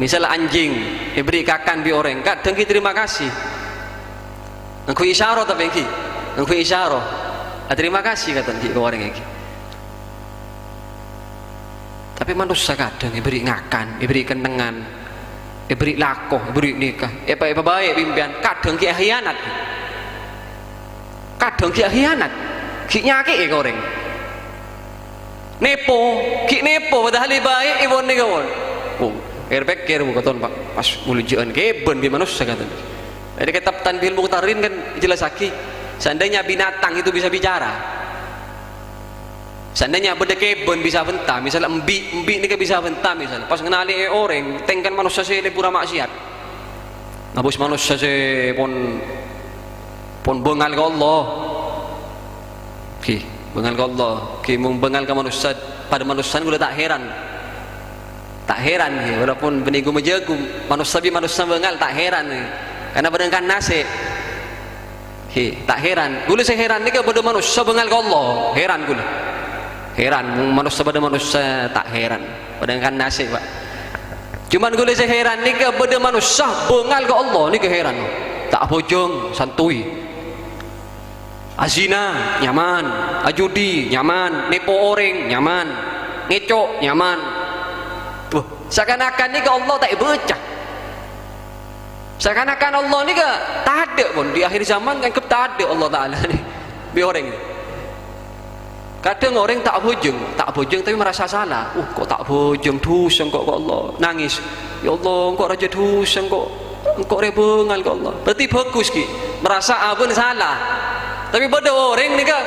Speaker 5: misalnya anjing beri kakan bi orang kadang kita terima kasih engkau isyarah tapi engkau isyarah terima kasih kata ki orang iki. Tapi manusia kadang beri ngakan beri kenengan beri lakoh beri nikah apa baik pimpian kadang ki khianat ki nyaki goreng nepo padahal baik ibon ni kawan pikir bukan pak pas mulujuan keben bi manusia kata. Jadi kitab Tanbihul Muqtarin kan jelas lagi seandainya binatang itu bisa bicara, seandainya beda keben bisa bentah, misalnya embi ini kan bisa bentah misalnya pas ngenali orang tengkan manusia si lebura maksiat ngabus manusia si pon bengal ke Allah bengal ke Allah mung bengal ke manusia pada manusia gue tak heran walaupun benigu menjagu manusia bengal tak heran karena berengkan nasi tak heran gue seheran ni ke pada manusia bengal ke Allah heran manusia pada manusia tak heran berengkan nasi pak cuman gue seheran ni ke pada manusia bengal ke Allah ni keheran tak bojong santui azina nyaman ajudi nyaman nepo orang nyaman ngecok nyaman tuh seakan-akan ni ke Allah tak baca seakan-akan Allah ni ke tak ada pun di akhir zaman kan tak ada Allah Ta'ala ni bi orang ni kadang orang tak bojong tapi merasa salah kok tak bojong dosa kok Allah nangis ya Allah kok raja dosa kok rebengal kok Allah berarti bagus ki merasa abun salah tapi pada orang ni ke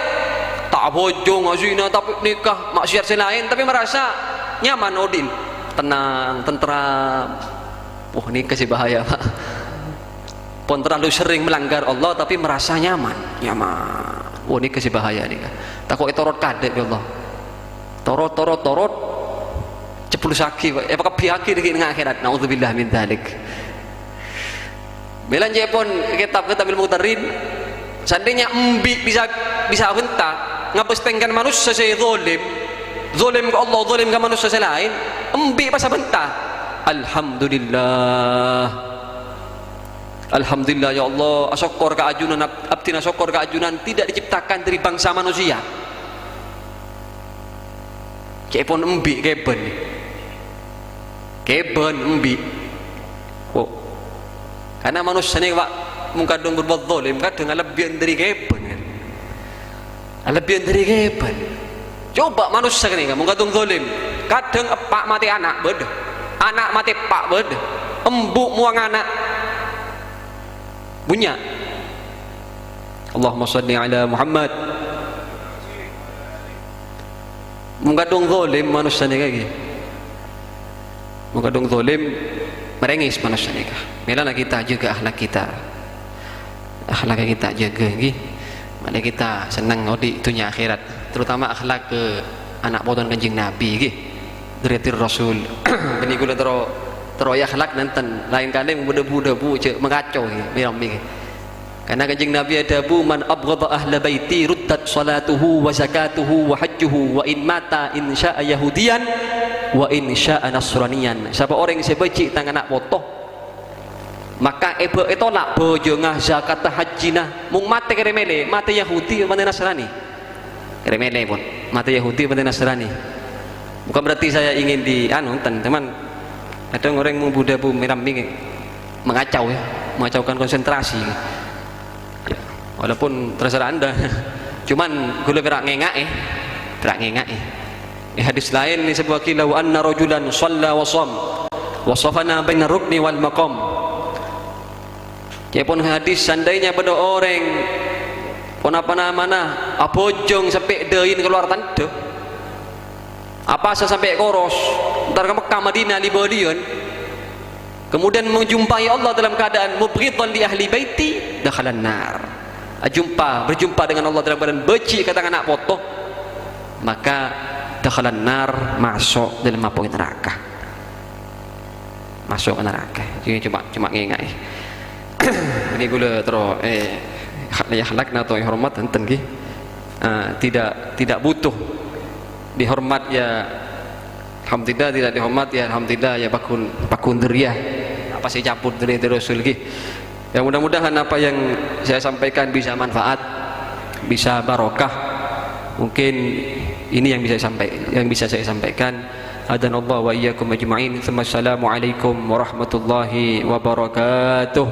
Speaker 5: tak bojong azina tapi nikah maksiat selain tapi merasa nyaman odin tenang tentram ini kasih bahaya pak pun terlalu sering melanggar Allah tapi merasa nyaman ini kasih bahaya nih takut torot kadek ya Allah torot cepul saki apa kebiaki di akhirat naudzubillah min dzalik belanja pun kitab Ilmu Muqtarin seandainya embi bisa bentah ngapestengkan manusia saya zalim ke Allah zalim ke manusia lain embi pas bentah Alhamdulillah ya Allah asyukur keajunan abdina syukur keajunan tidak diciptakan dari bangsa manusia kepon embi keben embi karena manusia ini pak kadang berbuat zalim kadang lebihan dari keben coba manusia ini kadang zalim kadang pak mati anak beda anak mati pak beda embuk muang anak punya Allahumma salli ala Muhammad menggadung zalim manusia ni kaki menggadung zalim merengis manusia ni kah melana kita juga akhlak kita jaga lagi mana kita senang di dunia akhirat terutama akhlak ke anak bodoh Kanjeng Nabi lagi dari Rasul beni gula teroya akhlak nanten lain kali budak-budak cek mengacau karena Kanjeng Nabi ada man abghadha ahla baiti ruddat salatuhu wa zakatuhu wa hajjuhu wa in mata in sya'a yahudiyan wa in sya'a nasraniyan siapa orang yang sebenci tangan anak botoh maka tolak bojongah zakat hajjinah mung mate keremele mate Yahudi mate Nasrani keremele pun mata Yahudi mata Nasrani. Bukan berarti saya ingin teman, ada orang yang Buddha bu Mirambi mengacau ya, mengacaukan konsentrasi ya, walaupun terserah anda cuman gue lebih ngengak hadis lain ini sebuah kilau anna rajulan shalla wa sham wa safana baina rukni wal maqam. Ya pun hadis seandainya pada orang pun apa namanya apojong sampai dein keluar tanda apa sampai koros ntar ke Mekah Madinah di Bodion kemudian menjumpai Allah dalam keadaan mubghidan li ahli baiti dakhalan nar, berjumpa dengan Allah dalam keadaan benci katakan anak foto, maka dakhalan nar, masuk dalam apa neraka, masuk ke neraka. Jadi cuma ngengai ini gula terus ya halakna atau hormat enten ki tidak butuh dihormat ya alhamdulillah, tidak dihormat ya alhamdulillah, ya bakun deriah apa sih campur dari Rasul ki. Ya mudah-mudahan apa yang saya sampaikan bisa manfaat, bisa barokah. Mungkin ini yang bisa saya sampaikan. Adanallahu wa iyyakum ajma'in. Assalamualaikum warahmatullahi wabarakatuh.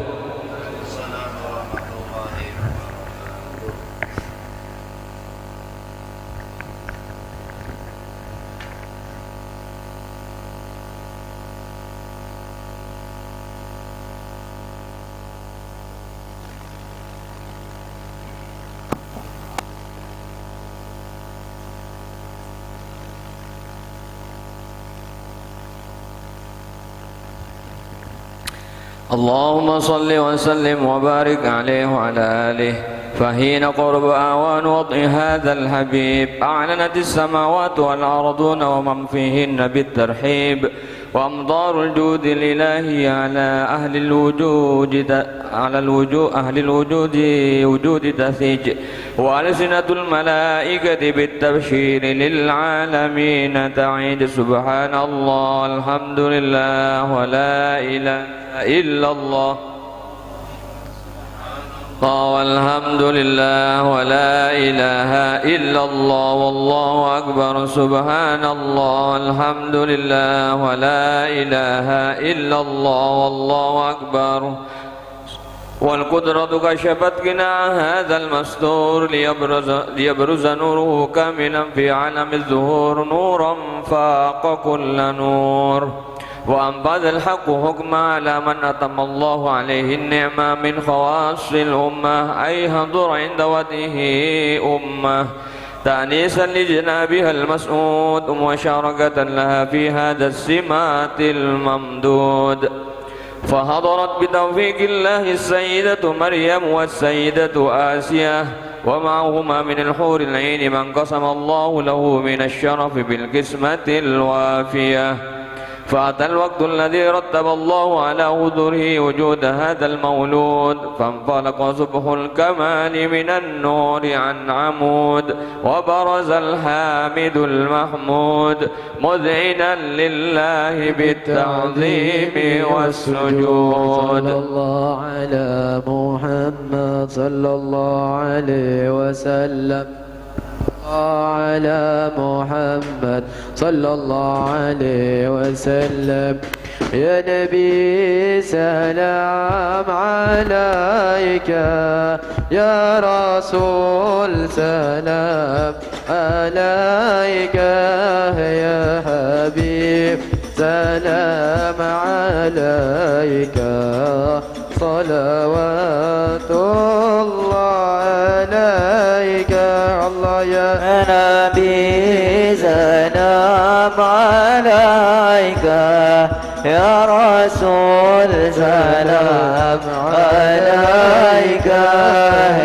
Speaker 2: اللهم صل وسلم وبارك عليه وعلى آله فحين قرب آوان وضع هذا الحبيب أعلنت السماوات والأرضون ومن فيهن بالترحيب وأمطار الجود الإلهي على أهل الوجود وجود تثيج وألسنة الملائكة بالتبشير للعالمين تعيد سبحان الله الحمد لله ولا إله إلا الله والحمد لله ولا إله إلا الله والله أكبر سبحان الله والحمد لله ولا إله إلا الله والله أكبر والقدرة كشفت قناع هذا المستور ليبرز نوره كاملا في عالم الظهور نورا فاق كل نور وأنفذ الحق حكما على من أتم الله عليه النعمة من خواص الأمة أي حضر عند وجهه أمة تأنيسا لجنابها المسعود ومشاركة لها في هذا السمات الممدود فحضرت بتوفيق الله السيدة مريم والسيدة آسيا ومعهما من الحور العين من قسم الله له من الشرف بالقسمة الوافية فأتى الوقت الذي رتب الله على حضوره وجود هذا المولود فانفلق صبح الكمال من النور عن عمود وبرز الحامد المحمود مذعنا لله بالتعظيم والسجود صلى الله على محمد صلى الله عليه وسلم على محمد صلى الله عليه وسلم يا نبي سلام عليك يا رسول سلام عليك يا حبيب سلام عليك صلوات الله عليك الله يا نبي سلام عليك يا رسول سلام عليك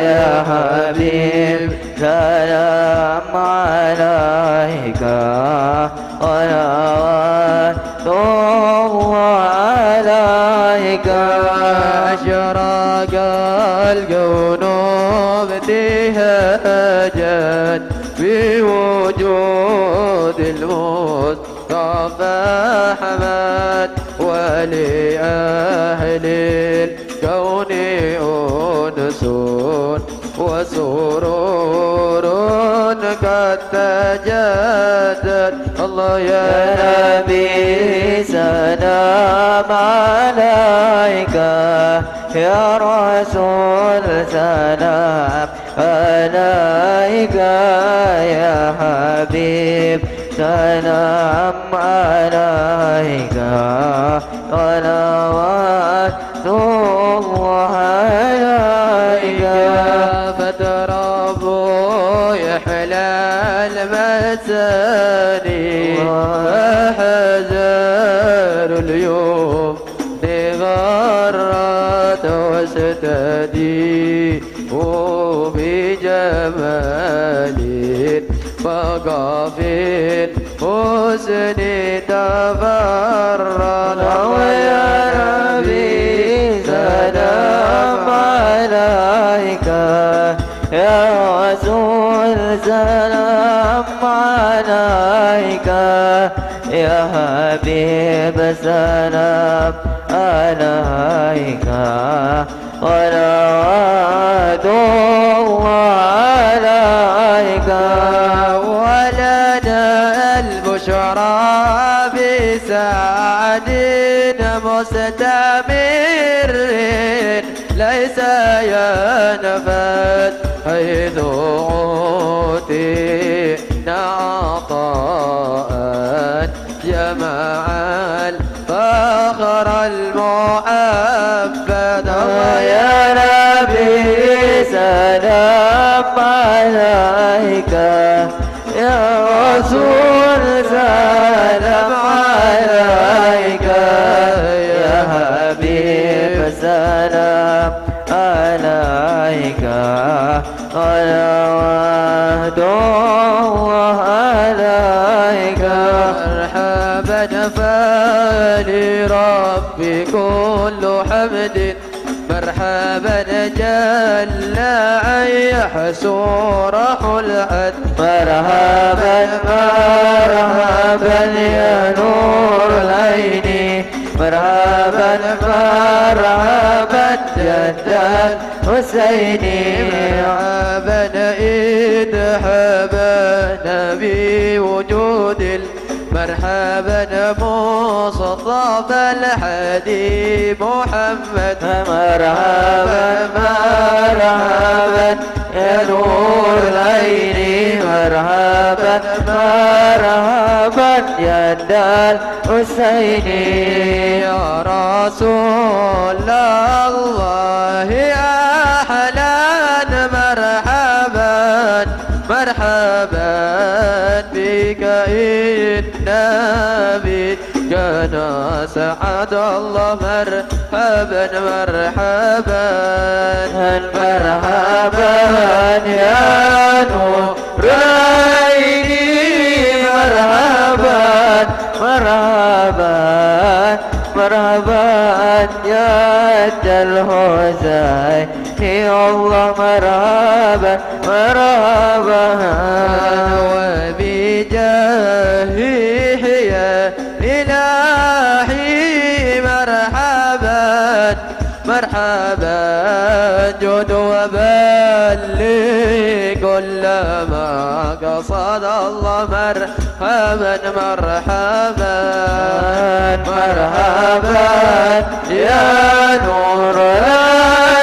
Speaker 2: يا حبيب سلام عليك صلوات الله عليك أشرق الكون ابتهاجا بوجود المصطفى أحمد ولأهل الكون أنس وسرور
Speaker 6: قد تجدد الله يا نبي سلام عليك يا رسول سلام عليك يا حبيب سلام عليك صلوات الله عليك فتربوا يحلى المساني وحزن اليوم لغرت واستدي بجمال بقى في الحسن تفرد يا نبي سلام عليك يا رسول سلام عليك يا حبيب سلام عليك صلوات الله عليك ولنا البشرى بسعد مستمر ليس ينفد حيث أوتينا عطاء جمع الفخر المؤبد يا نبي سلام عليك يا رسول سلام عليك يا حبيب سلام عليك صلوات الله عليك مرحبا فلربي كل حمد مرحبا جل أن يحسورح الحد مرحبا مرحبا يا نور العين مرحبا مرحبا جد الحسيني مرحبا إذ حبنا بوجود مرحبا مصطفى الحدي محمد مرحبا مرحبا يا نور العين مرحبا مرحبا يا دار حسيني يا رسول الله يا أهلا مرحبا مرحبا بك النبي كان سعد الله مرحبا مرحبا مرحبا يا نور عيني مرحبا مرحبا مرحبا يا الحسين يا الله مرحبا مرحبا وبجاهه يا إلهي مرحبا مرحبا جد وبلغ كل ما قصد الله مرحبا مرحبا مرحبا يا نور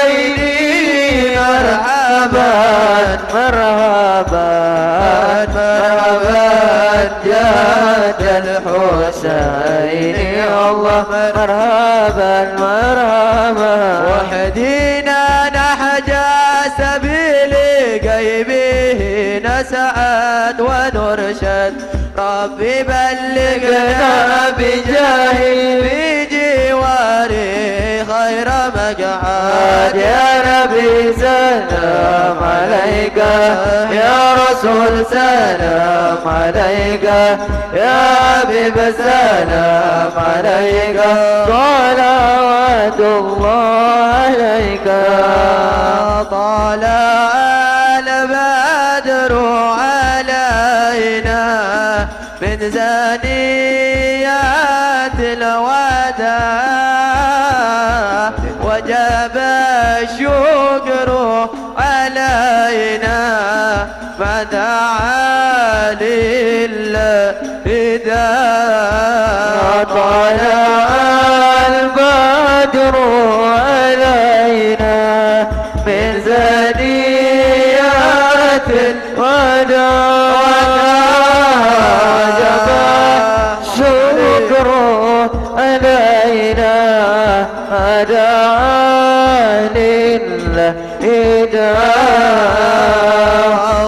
Speaker 6: عيني مرحبا مرحبا مرحبا جاد الحسين الله مرحبا مرحبا وحدينا نحج سبيل غيبه نسعد ونرشد ربي بلغنا بجاهه بجواره خير مقعد يا نبي سلام عليك يا رسول سلام عليك يا حبيب سلام عليك صلوات الله عليك طلع البدر علينا من زانيات الوداع وجب الشكر علينا فدعا لله إذا طلع البدر علينا من ثنيات الوداع وجب الشكر علينا دعا لله إذا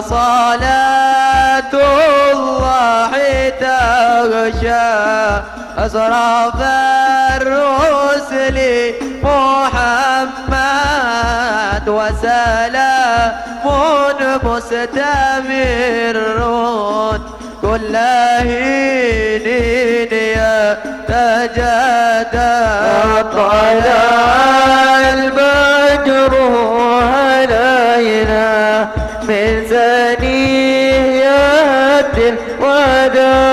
Speaker 6: صلاة الله تغشى أسرف الرسل محمد وسلام مستمر كل حين يتجدد طلع البدر علينا من ثنيات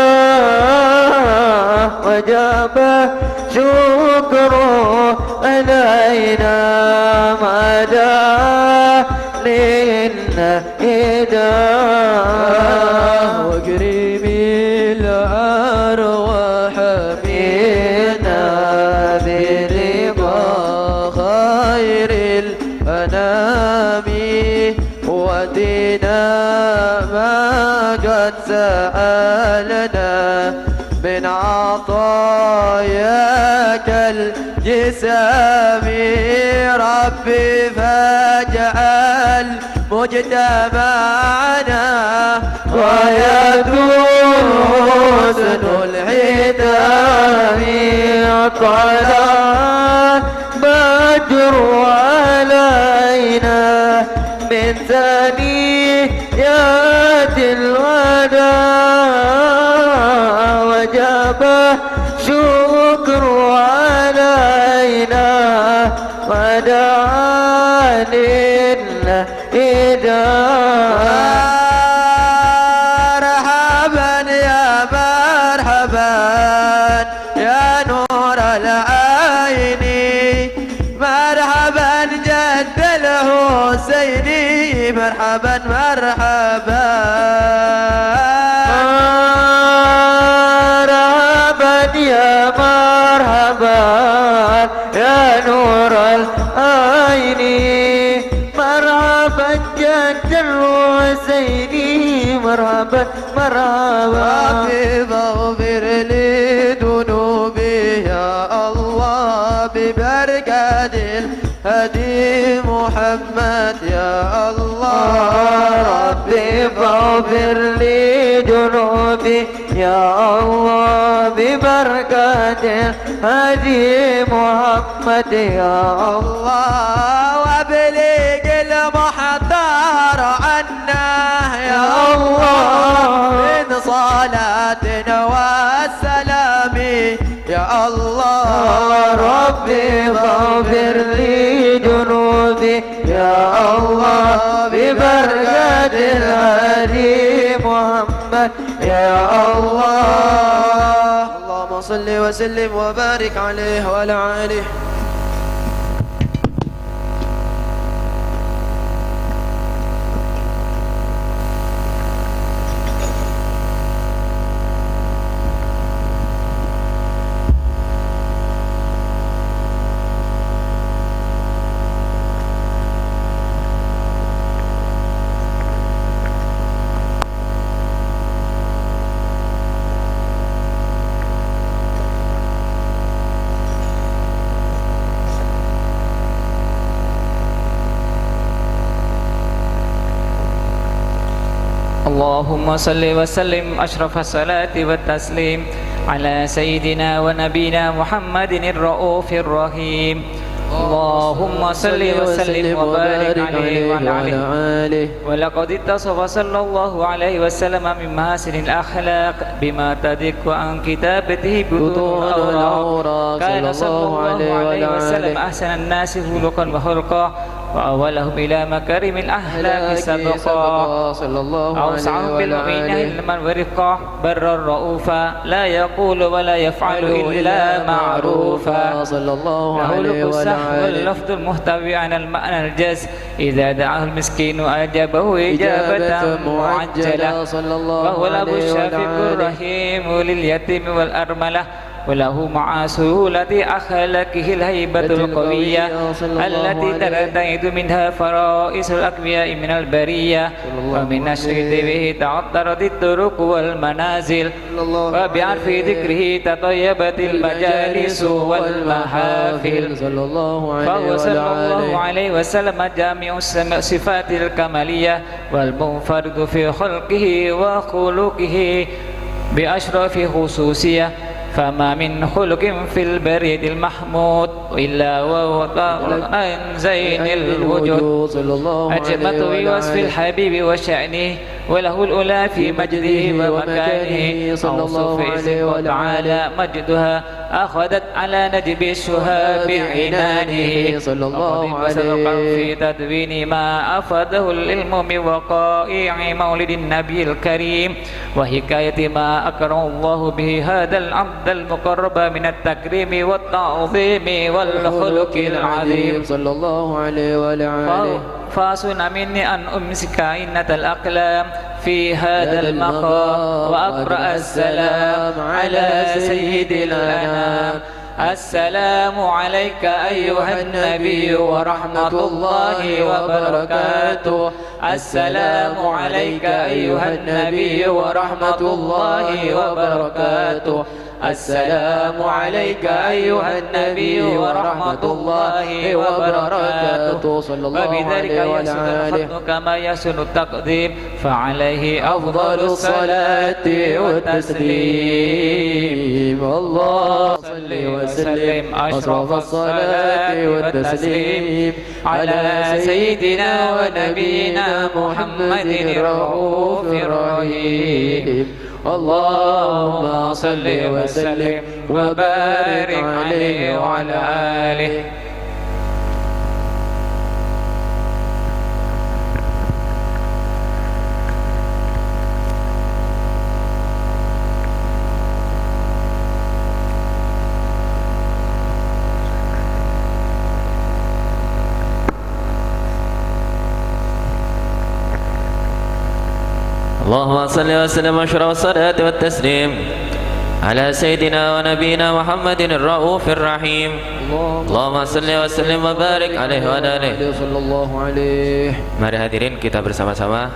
Speaker 6: الوداع وجب شكر علينا ما دعا للإله وقريب الأرواح منا برضا خير الأنام ودينا ما قد سألنا من عطاياك الجسام ربي فاجعل مجتمعنا ويكون حسن الختام طلع بدر علينا من ثنيات الوداع وجب شكر علينا ودعا لله إذا مرحبا يا مرحبا يا نور العين مرحبا جد الحسيني مرحبا مرحبا يا مرحبا يا نور العين مرحبا جد الحسيني مرحبا مرحبا فاغفر لي ذنوبي يا الله ببركة الهدي محمد يا الله ربي فاغفر لي ذنوبي يا الله ببركة الهدي محمد يا الله وابلغ المحضر عنا يا الله من صلاتنا والسلام يا الله ربي فاغفر لي ذنوبي يا الله ببركة الهدي محمد يا الله اللهم صل وسلم وبارك عليه وعلى آله.
Speaker 7: اللهم صل وسلم أشرف الصلاة والتسليم على سيدنا ونبينا محمد الرؤوف الرحيم. اللهم صل وسلم وبارك عليه وعلى آله. ولقد اتصف صلى الله عليه وسلم من محاسن الأخلاق بما تدك عن كتابته بطون الأوراق. كان صلى الله عليه وسلم أحسن الناس خلقا وخلقا وأولهم إلى مكارم الأخلاق سبقا
Speaker 6: صلى الله
Speaker 7: أوسعهم
Speaker 6: عليه
Speaker 7: بالمؤمنين
Speaker 6: وعلى
Speaker 7: علما ورفقا برا رؤوفا لا يقول ولا يفعل إلا معروفا
Speaker 6: صلى الله
Speaker 7: له
Speaker 6: عليه
Speaker 7: القصة
Speaker 6: وعلى
Speaker 7: واللفظ المحتوي عن المعنى الجاز إذا دعاه المسكين أجابه إجابة معجلة
Speaker 6: صلى الله
Speaker 7: وهو الأب
Speaker 6: عليه
Speaker 7: الشافق
Speaker 6: وعلى
Speaker 7: الرحيم لليتيم والأرملة وله مع سهولة أخلاقه الهيبة القوية التي ترتعد منها فرائس الأكبياء من البرية ومن الشهد به تعطرت الطرق والمنازل وبعرف ذكره تطيبت المجالس والمحافل
Speaker 6: صلى الله عليه
Speaker 7: فهو صلى الله
Speaker 6: وعلى
Speaker 7: عليه وسلم جامع الصفات الكمالية والمنفرد في خلقه وخلقه بأشرف خصوصية فما من خلق في البريد المحمود إلا وهو عن زين الوجود أجمت بوصف الحبيب وشأنه وله الأولى في مجده ومكانه أوصف اسم وتعالى مجدها أخذت على نجب الشهاب عنانه
Speaker 6: صلى الله عليه
Speaker 7: في تدوين ما أفاده العلم من وقائع مولد النبي الكريم وحكاية ما أكرم الله به هذا العبد المقرب من التكريم والتعظيم والخلق العظيم
Speaker 6: صلى الله عليه وعلى
Speaker 7: فاصن مني أن أمسك عينة الأقلام في هذا المقام وأقرأ السلام على سيد الأنام السلام عليك أيها النبي ورحمة الله وبركاته السلام عليك أيها النبي ورحمة الله وبركاته السلام عليك أيها النبي ورحمة الله وبركاته
Speaker 6: صلى الله
Speaker 7: وبذلك
Speaker 6: عليه
Speaker 7: يسن
Speaker 6: وعلى
Speaker 7: الخطب كما يسن التقديم فعليه أفضل الصلاة والتسليم
Speaker 6: الله صل وسلم أشرف الصلاة والتسليم
Speaker 7: على سيدنا ونبينا محمد الرؤوف الرحيم اللهم صل وسلم وبارك عليه وعلى آله
Speaker 1: اللهم صل وسلم أشرف الصلاة والتسليم على سيدنا ونبينا محمد الرؤوف الرحيم اللهم صل وسلم وبارك عليه وعلى آله.
Speaker 6: sallallahu alaihi.
Speaker 1: Mari hadirin kita bersama-sama,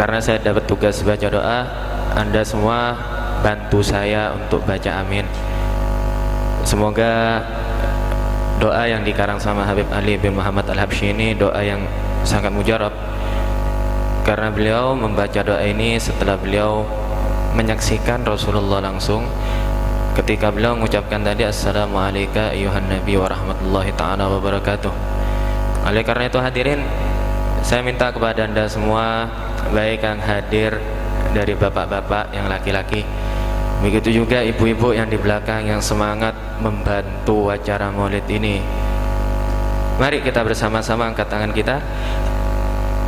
Speaker 1: karena saya dapat tugas baca doa, Anda semua bantu saya untuk baca amin. Semoga doa yang dikarang sama Habib Ali bin Muhammad Al-Habsyi ini doa yang sangat mujarab, karena beliau membaca doa ini setelah beliau menyaksikan Rasulullah langsung ketika beliau mengucapkan tadi Assalamualaikum ayuhan nabi wa rahmatullahi ta'ala wa barakatuh. Oleh karena itu hadirin, saya minta kepada Anda semua, baik yang hadir dari bapak-bapak yang laki-laki, begitu juga ibu-ibu yang di belakang yang semangat membantu acara maulid ini, mari kita bersama-sama angkat tangan kita.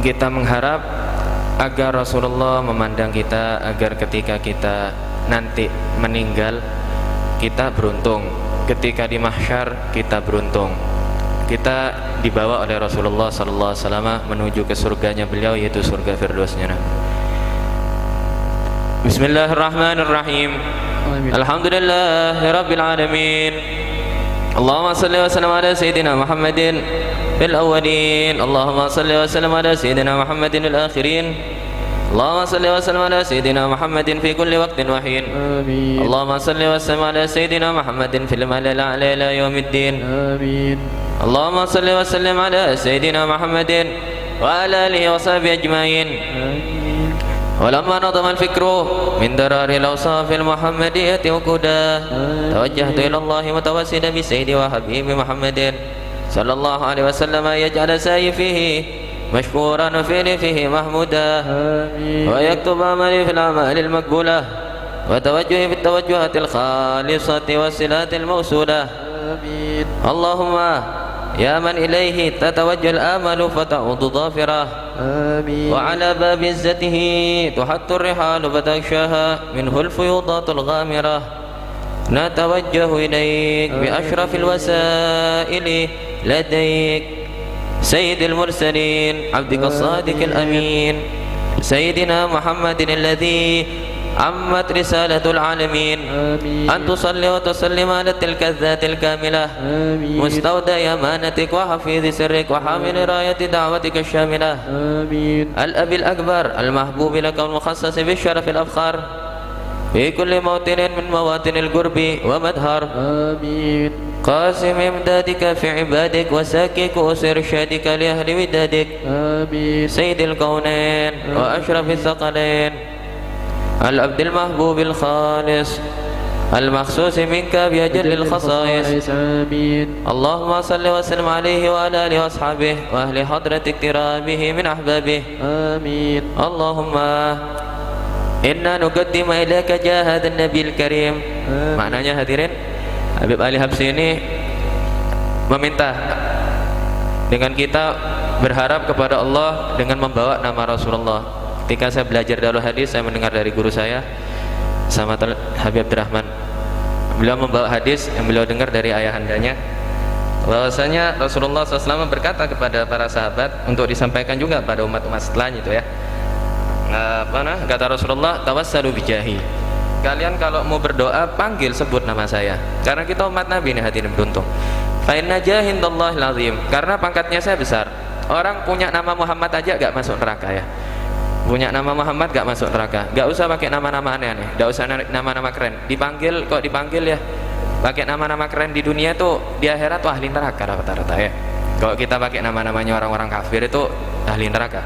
Speaker 1: Kita mengharap agar Rasulullah memandang kita, agar ketika kita nanti meninggal kita beruntung, ketika di mahsyar kita beruntung, kita dibawa oleh Rasulullah sallallahu alaihi wasallam menuju ke surganya beliau, yaitu surga Firdausnya. Bismillahirrahmanirrahim. Alhamdulillahirabbil alamin. Allahumma salli wa sallim ala sayyidina Muhammadin fil awwalin. Allahumma salli wa sallim ala sayyidina Muhammadin fil akhirin. Allahumma salli wa sallim ala sayyidina Muhammadin fi kulli waqtin wa hin.
Speaker 6: Amin.
Speaker 1: Allahumma salli wa sallim ala sayyidina Muhammadin fil mala'il a'la ila yaumiddin.
Speaker 6: Amin.
Speaker 1: Allahumma salli wa sallim ala sayyidina Muhammadin wa ala alihi wa sahbihi ajma'in. ولما نظم الفكر من درار الأوصاف المحمدية وكدا توجهت إلى الله متوسلا بسيدي وحبيبي محمد صلى الله عليه وسلم يجعل سعي فيه مشكورا وفعلي فيه محمودا ويكتب عملي في الأعمال المقبولة وتوجهي في التوجهات الخالصة والصلات الموصولة. اللهم يا من إليه تتوجه الآمل فتعود ظافرة
Speaker 6: آمين
Speaker 1: وعلى باب عزته تحط الرحال فتغشاها منه الفيوضات الغامرة نتوجه إليك بأشرف الوسائل لديك سيد المرسلين عبدك الصادق الأمين سيدنا محمد الذي عمت رسالة العالمين أن تصلي وتسلم على تلك الذات الكاملة مستودع أمانتك وحفيظ سرك وحامل راية دعوتك الشاملة الأب الأكبر المحبوب لك المخصص بالشرف الأفخار في كل موطن من مواطن القرب ومدهر قاسم إمدادك في عبادك وساكك وإرشادك لأهل ودادك سيد الكونين وأشرف الثقلين العبد المحبوب الخالص المخصوص منك بأجل الخصائص اللهم صل وسلم عليه وعلى آله وأصحابه وأهل حضرة اقترابه من أحبابه اللهم إنا نقدم إليك جاه هذا النبي الكريم. Maknanya hadirin, Habib Ali Habsyi ini meminta dengan kita berharap kepada Allah dengan membawa nama Rasulullah. Ketika saya belajar darul hadis, saya mendengar dari guru saya sama Habib Abdurrahman. Beliau membawa hadis yang beliau dengar dari ayahandanya, bahwasanya Rasulullah SAW berkata kepada para sahabat untuk disampaikan juga pada umat-umat setelahnya itu ya. Kata Rasulullah, tawassalu bijahi. Kalian kalau mau berdoa panggil sebut nama saya. Karena kita umat Nabi ini hadirin beruntung. Fa inna jahindallahil azim. Karena pangkatnya saya besar. Orang punya nama Muhammad aja gak masuk neraka ya. Punya nama Muhammad gak masuk neraka. Gak usah pakai nama-nama aneh-aneh. Gak usah nama-nama keren. Dipanggil kok dipanggil ya. Pakai nama-nama keren di dunia tuh di akhirat tuh ahli neraka rata-rata ya. Kalau kita pakai nama-namanya orang-orang kafir itu ahli neraka.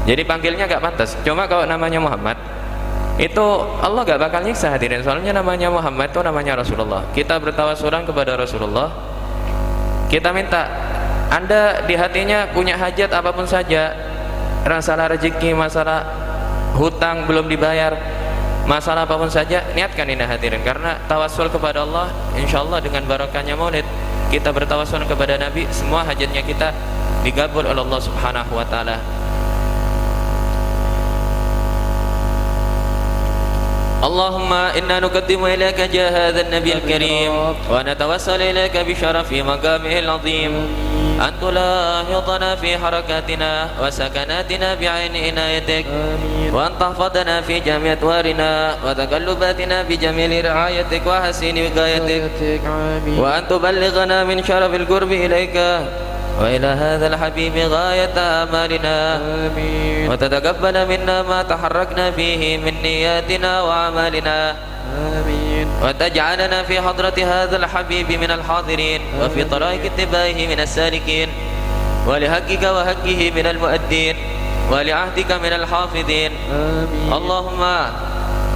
Speaker 1: Jadi panggilnya gak pantas. Cuma kalau namanya Muhammad itu Allah gak bakal nyiksa hadirin. Soalnya namanya Muhammad itu namanya Rasulullah. Kita bertawasulan kepada Rasulullah. Kita minta, Anda di hatinya punya hajat apapun saja, masalah rezeki, masalah hutang belum dibayar, masalah apapun saja, niatkan ini hadirin. Karena tawasul kepada Allah, insya Allah dengan barakahnya maulid, kita bertawasul kepada Nabi, semua hajatnya kita digabul oleh Allah Subhanahu wa ta'ala. اللهم إنا نقدم إليك جاه هذا النبي الكريم ونتوسل إليك بشرف مقامه العظيم أن تلاحظنا في حركاتنا وسكناتنا بعين عنايتك وأن تحفظنا في جميع أطوارنا وتقلباتنا بجميل رعايتك وحسين وقايتك وأن تبلغنا من شرف القرب إليك وإلى هذا الحبيب غاية آمالنا وتتقبل منا ما تحركنا فيه من نياتنا وأعمالنا وتجعلنا في حضرة هذا الحبيب من الحاضرين وفي طرائق اتباعه من السالكين ولحقك وحقه من المؤدين ولعهدك من الحافظين اللهم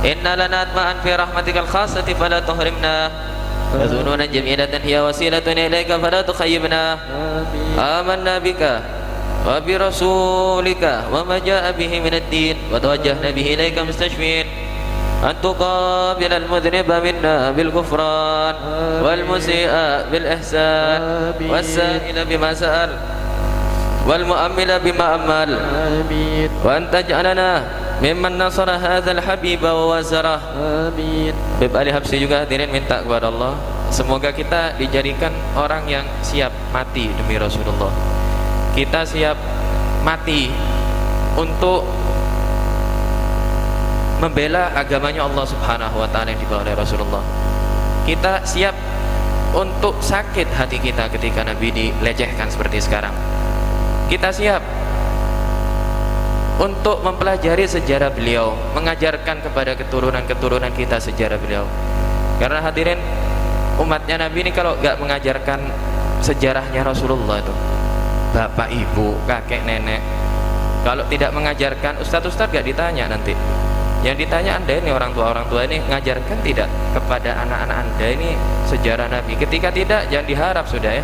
Speaker 1: إنا لنا أطمعا في رحمتك الخاصة فلا تحرمنا وذنون جميلة هي وسيلة إليك فلا تخيبنا آمنا بك وبرسولك وما جاء به من الدين وتوجهنا به إليك مستشفين أن تقابل المذنب منا بالغفران والمسيء بالإحسان والسائل بما سأل والمؤمل بما أمل وأن تجعلنا mimman nasara hadzal habiba wa wazarah. Amin. Habib Ali Habsyi juga hadirin minta kepada Allah, semoga kita dijadikan orang yang siap mati demi Rasulullah. Kita siap mati untuk membela agamanya Allah Subhanahu wa taala yang dibawa oleh Rasulullah. Kita siap untuk sakit hati kita ketika Nabi dilecehkan seperti sekarang. Kita siap untuk mempelajari sejarah beliau, mengajarkan kepada keturunan-keturunan kita sejarah beliau. Karena hadirin, umatnya Nabi ini kalau gak mengajarkan sejarahnya Rasulullah itu, bapak, ibu, kakek, nenek, kalau tidak mengajarkan, ustadz-ustadz gak ditanya nanti. Yang ditanya Anda ini orang tua ini mengajarkan tidak kepada anak-anak Anda ini sejarah Nabi. Ketika tidak, jangan diharap sudah ya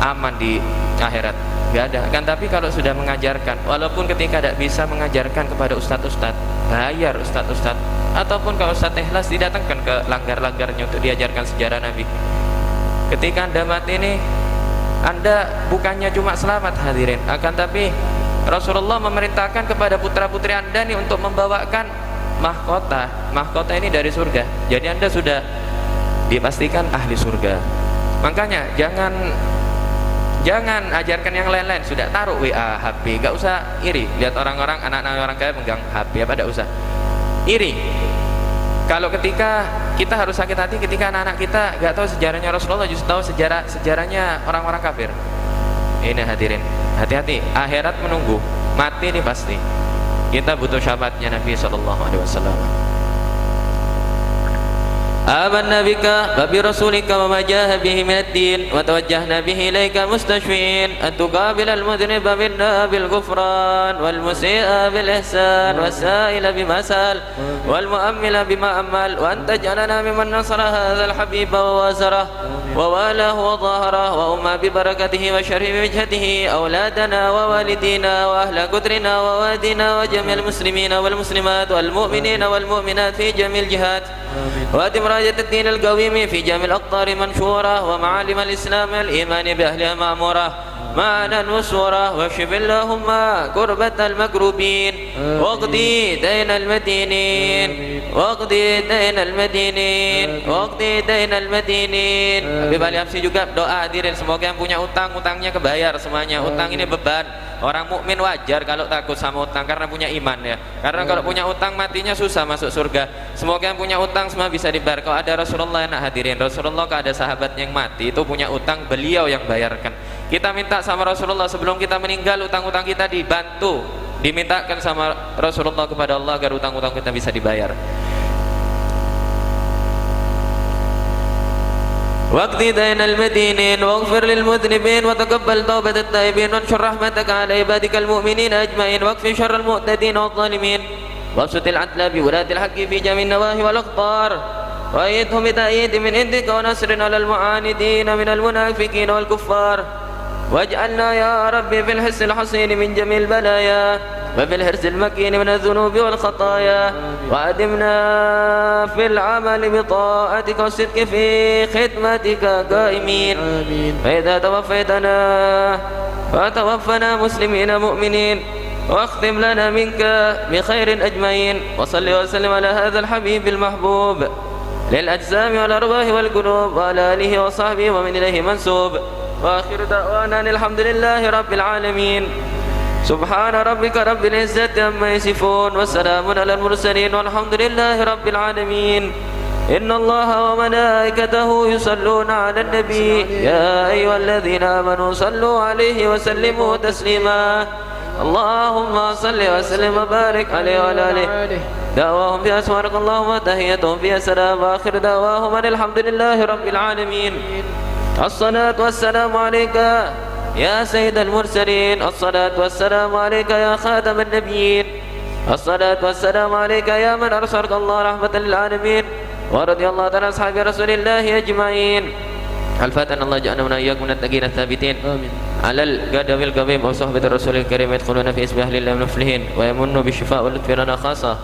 Speaker 1: aman di akhirat. Gak ada kan. Tapi kalau sudah mengajarkan, walaupun ketika tidak bisa mengajarkan kepada ustadz-ustadz, bayar ustadz-ustadz, ataupun kalau ustadz ikhlas didatangkan ke langgar-langgarnya untuk diajarkan sejarah Nabi. Ketika Anda mati ini, Anda bukannya cuma selamat hadirin, akan tapi Rasulullah memerintahkan kepada putra-putri Anda nih untuk membawakan mahkota. Mahkota ini dari surga. Jadi Anda sudah dipastikan ahli surga. Makanya jangan ajarkan yang lain-lain. Sudah taruh WA, HP, gak usah iri. Lihat orang-orang, anak-anak orang kaya megang HP apa, gak usah iri. Kalau ketika kita harus sakit hati ketika anak-anak kita gak tahu sejarahnya Rasulullah, justru tahu sejarahnya orang-orang kafir. Ini hadirin, hati-hati, akhirat menunggu, mati ini pasti. Kita butuh syafaatnya Nabi SAW. آمنا بك وبرسولك وما جاء به من الدين وتوجهنا به إليك مستشفين أن تقابل المذنب منا بالغفران والمسيء بالإحسان والسائل بما سأل والمؤمل بما أمل وأن تجعلنا ممن نصر هذا الحبيب ووازره ووالاه وظاهره وأما ببركته وشره بوجهته أولادنا ووالدينا وأهل قدرنا ووادنا وجميع المسلمين والمسلمات والمؤمنين والمؤمنات في جميع الجهات وأتم راية الدين القويم في جميع الأقطار منشورة ومعالم الإسلام والإيمان بأهلها مأمورة معنا وسورة واشف اللهم كربة المكروبين واقضي دين المدينين واقضي دين المدينين واقضي دين المدينين. Habib Ali Habsyi juga doa hadirin, semoga yang punya utang, utangnya kebayar semuanya. Utang ini beban. Orang mukmin wajar kalau takut sama utang karena punya iman ya. Karena kalau punya utang matinya susah masuk surga. Semoga yang punya utang semua bisa dibayar. Kalau ada Rasulullah enak hadirin. Rasulullah kalau ada sahabat yang mati itu punya utang, beliau yang bayarkan. Kita minta sama Rasulullah sebelum kita meninggal utang-utang kita dibantu, dimintakan sama Rasulullah kepada Allah agar utang-utang kita bisa dibayar. واقضي دين المدينين واغفر للمذنبين وتقبل توبة التائبين وانشر رحمتك على عبادك المؤمنين أجمعين واكف شر المعتدين والظالمين وابسط العدل بولاة الحق في جميع النواهي والأقطار وأيدهم بتأييد من عندك ونصر على المعاندين من المنافقين والكفار واجعلنا يا ربي في الحس الحصين من جميع البلايا وفي الحرص المكين من الذنوب والخطايا وأدمنا في العمل بطاعتك والصدق في خدمتك قائمين فإذا توفيتنا فتوفنا مسلمين مؤمنين واختم لنا منك بخير أجمعين وصل وسلم على هذا الحبيب المحبوب للأجسام والأرواح والقلوب وعلى آله وصحبه ومن إليه منسوب وآخر دعوانا الحمد لله رب العالمين سبحان ربك رب العزة عما يصفون والسلام على المرسلين والحمد لله رب العالمين إن الله وملائكته يصلون على النبي يا أيها الذين آمنوا صلوا عليه وسلموا تسليما اللهم صل وسلم وبارك عليه وعلى آله دعواهم فيها سبحانك اللهم وتحيتهم فيها سلام وآخر دعواهم أن الحمد لله رب العالمين. الصلاة والسلام عليك يا سيد المرسلين الصلاة والسلام عليك يا خاتم النبيين الصلاة والسلام عليك يا من أرسلك الله رحمة للعالمين ورضي الله تعالى عن أصحاب رسول الله أجمعين. الفاتحة. الله جعلنا من إياكم من التقين الثابتين على القدم القويم وصحبة الرسول الكريم يدخلون في اسم أهل الله المفلحين ويمن بالشفاء واللطف لنا خاصة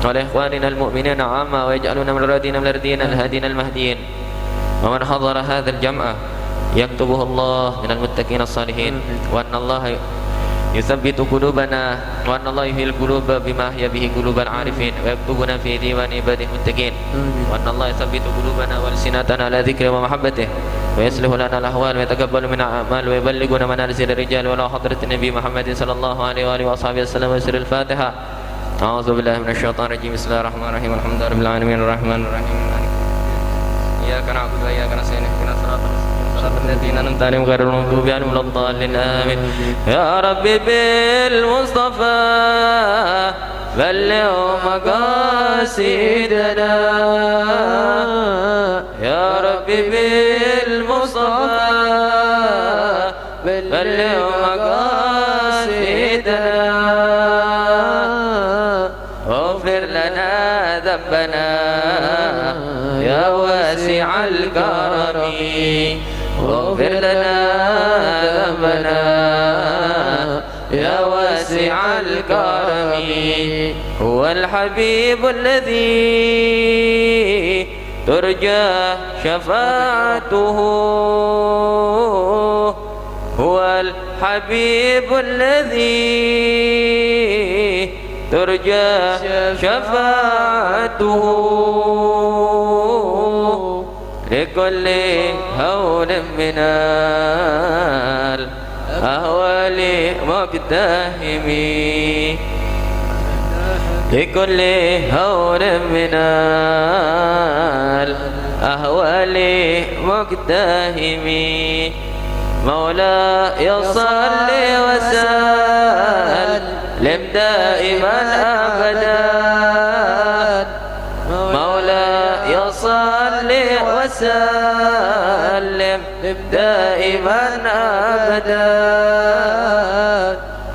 Speaker 1: ولإخواننا المؤمنين عامة ويجعلنا من الرادين المردين الهادين المهديين ومن حضر هذا الجمع يكتبه الله من المتقين الصالحين وأن الله يثبت قلوبنا وأن الله يحيي القلوب بما أحيا به قلوب العارفين ويكتبنا في ديوان عباده المتقين وأن الله يثبت قلوبنا وألسنتنا على ذكره ومحبته ويصلح لنا الأحوال ويتقبل منا الأعمال ويبلغنا منازل الرجال ولا حضرة النبي محمد صلى الله عليه وآله وأصحابه وسلم وسر الفاتحة. أعوذ بالله من الشيطان الرجيم. بسم الله الرحمن الرحيم الحمد لله رب العالمين الرحمن الرحيم إياك نعبد وإياك نستعين اهدنا الصراط الذين أنعمت عليهم غير المغضوب عليهم ولا الضالين آمين. يا ربي بالمصطفى بلغ مقاصدنا يا ربي بالمصطفى بلغ مقاصدنا واغفر لنا ذنبنا يا واسع الكرم واغفر لنا ذنبنا يا واسع الكرم. هو الحبيب الذي ترجى شفاعته الحبيب الذي ترجى شفاعته لكل هول من الأهوال مقتحم لكل هول من الأهوال مقتحم مولاي صل وسلم دائما أبدا مولاي صل وسلم دائما أبدا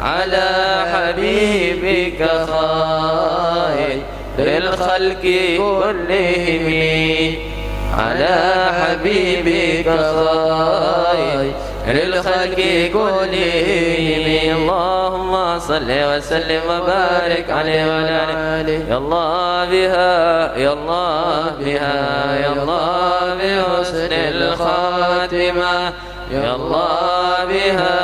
Speaker 1: على حبيبك خير الخلق كلهم على حبيبك خير الخلق كلهم اللهم صل وسلم وبارك عليه وعلى آله يا الله بها يا الله بها يا الله بحسن الخاتمة يا الله بها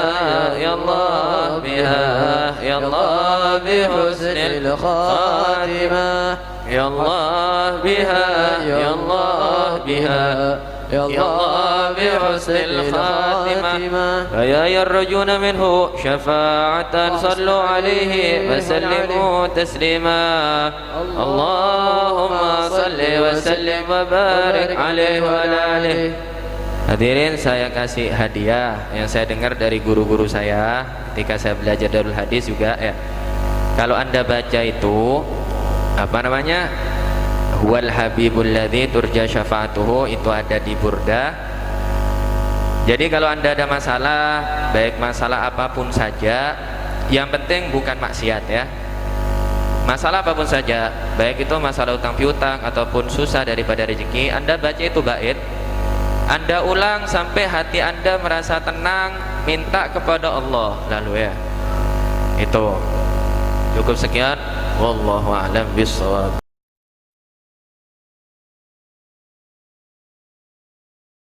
Speaker 1: يا الله بها يا الله بحسن الخاتمة يا الله بها يا الله بها يا الله بحسن الخاتمة فيا يرجون منه شفاعة صلوا عليه وسلموا تسليما اللهم صل وسلم وبارك عليه وعلى آله. Hadirin, saya kasih hadiah yang saya dengar dari guru-guru saya ketika saya belajar Darul Hadis juga ya. Kalau Anda baca itu apa namanya? Huwal habibul ladzi turja syafa'atuhu, itu ada di Burda. Jadi kalau Anda ada masalah, baik masalah apapun saja, yang penting bukan maksiat ya. Masalah apapun saja, baik itu masalah utang piutang ataupun susah daripada rezeki, Anda baca itu bait, Anda ulang sampai hati Anda merasa tenang, minta kepada Allah lalu ya. Itu cukup sekian, wallahu a'lam bishawab.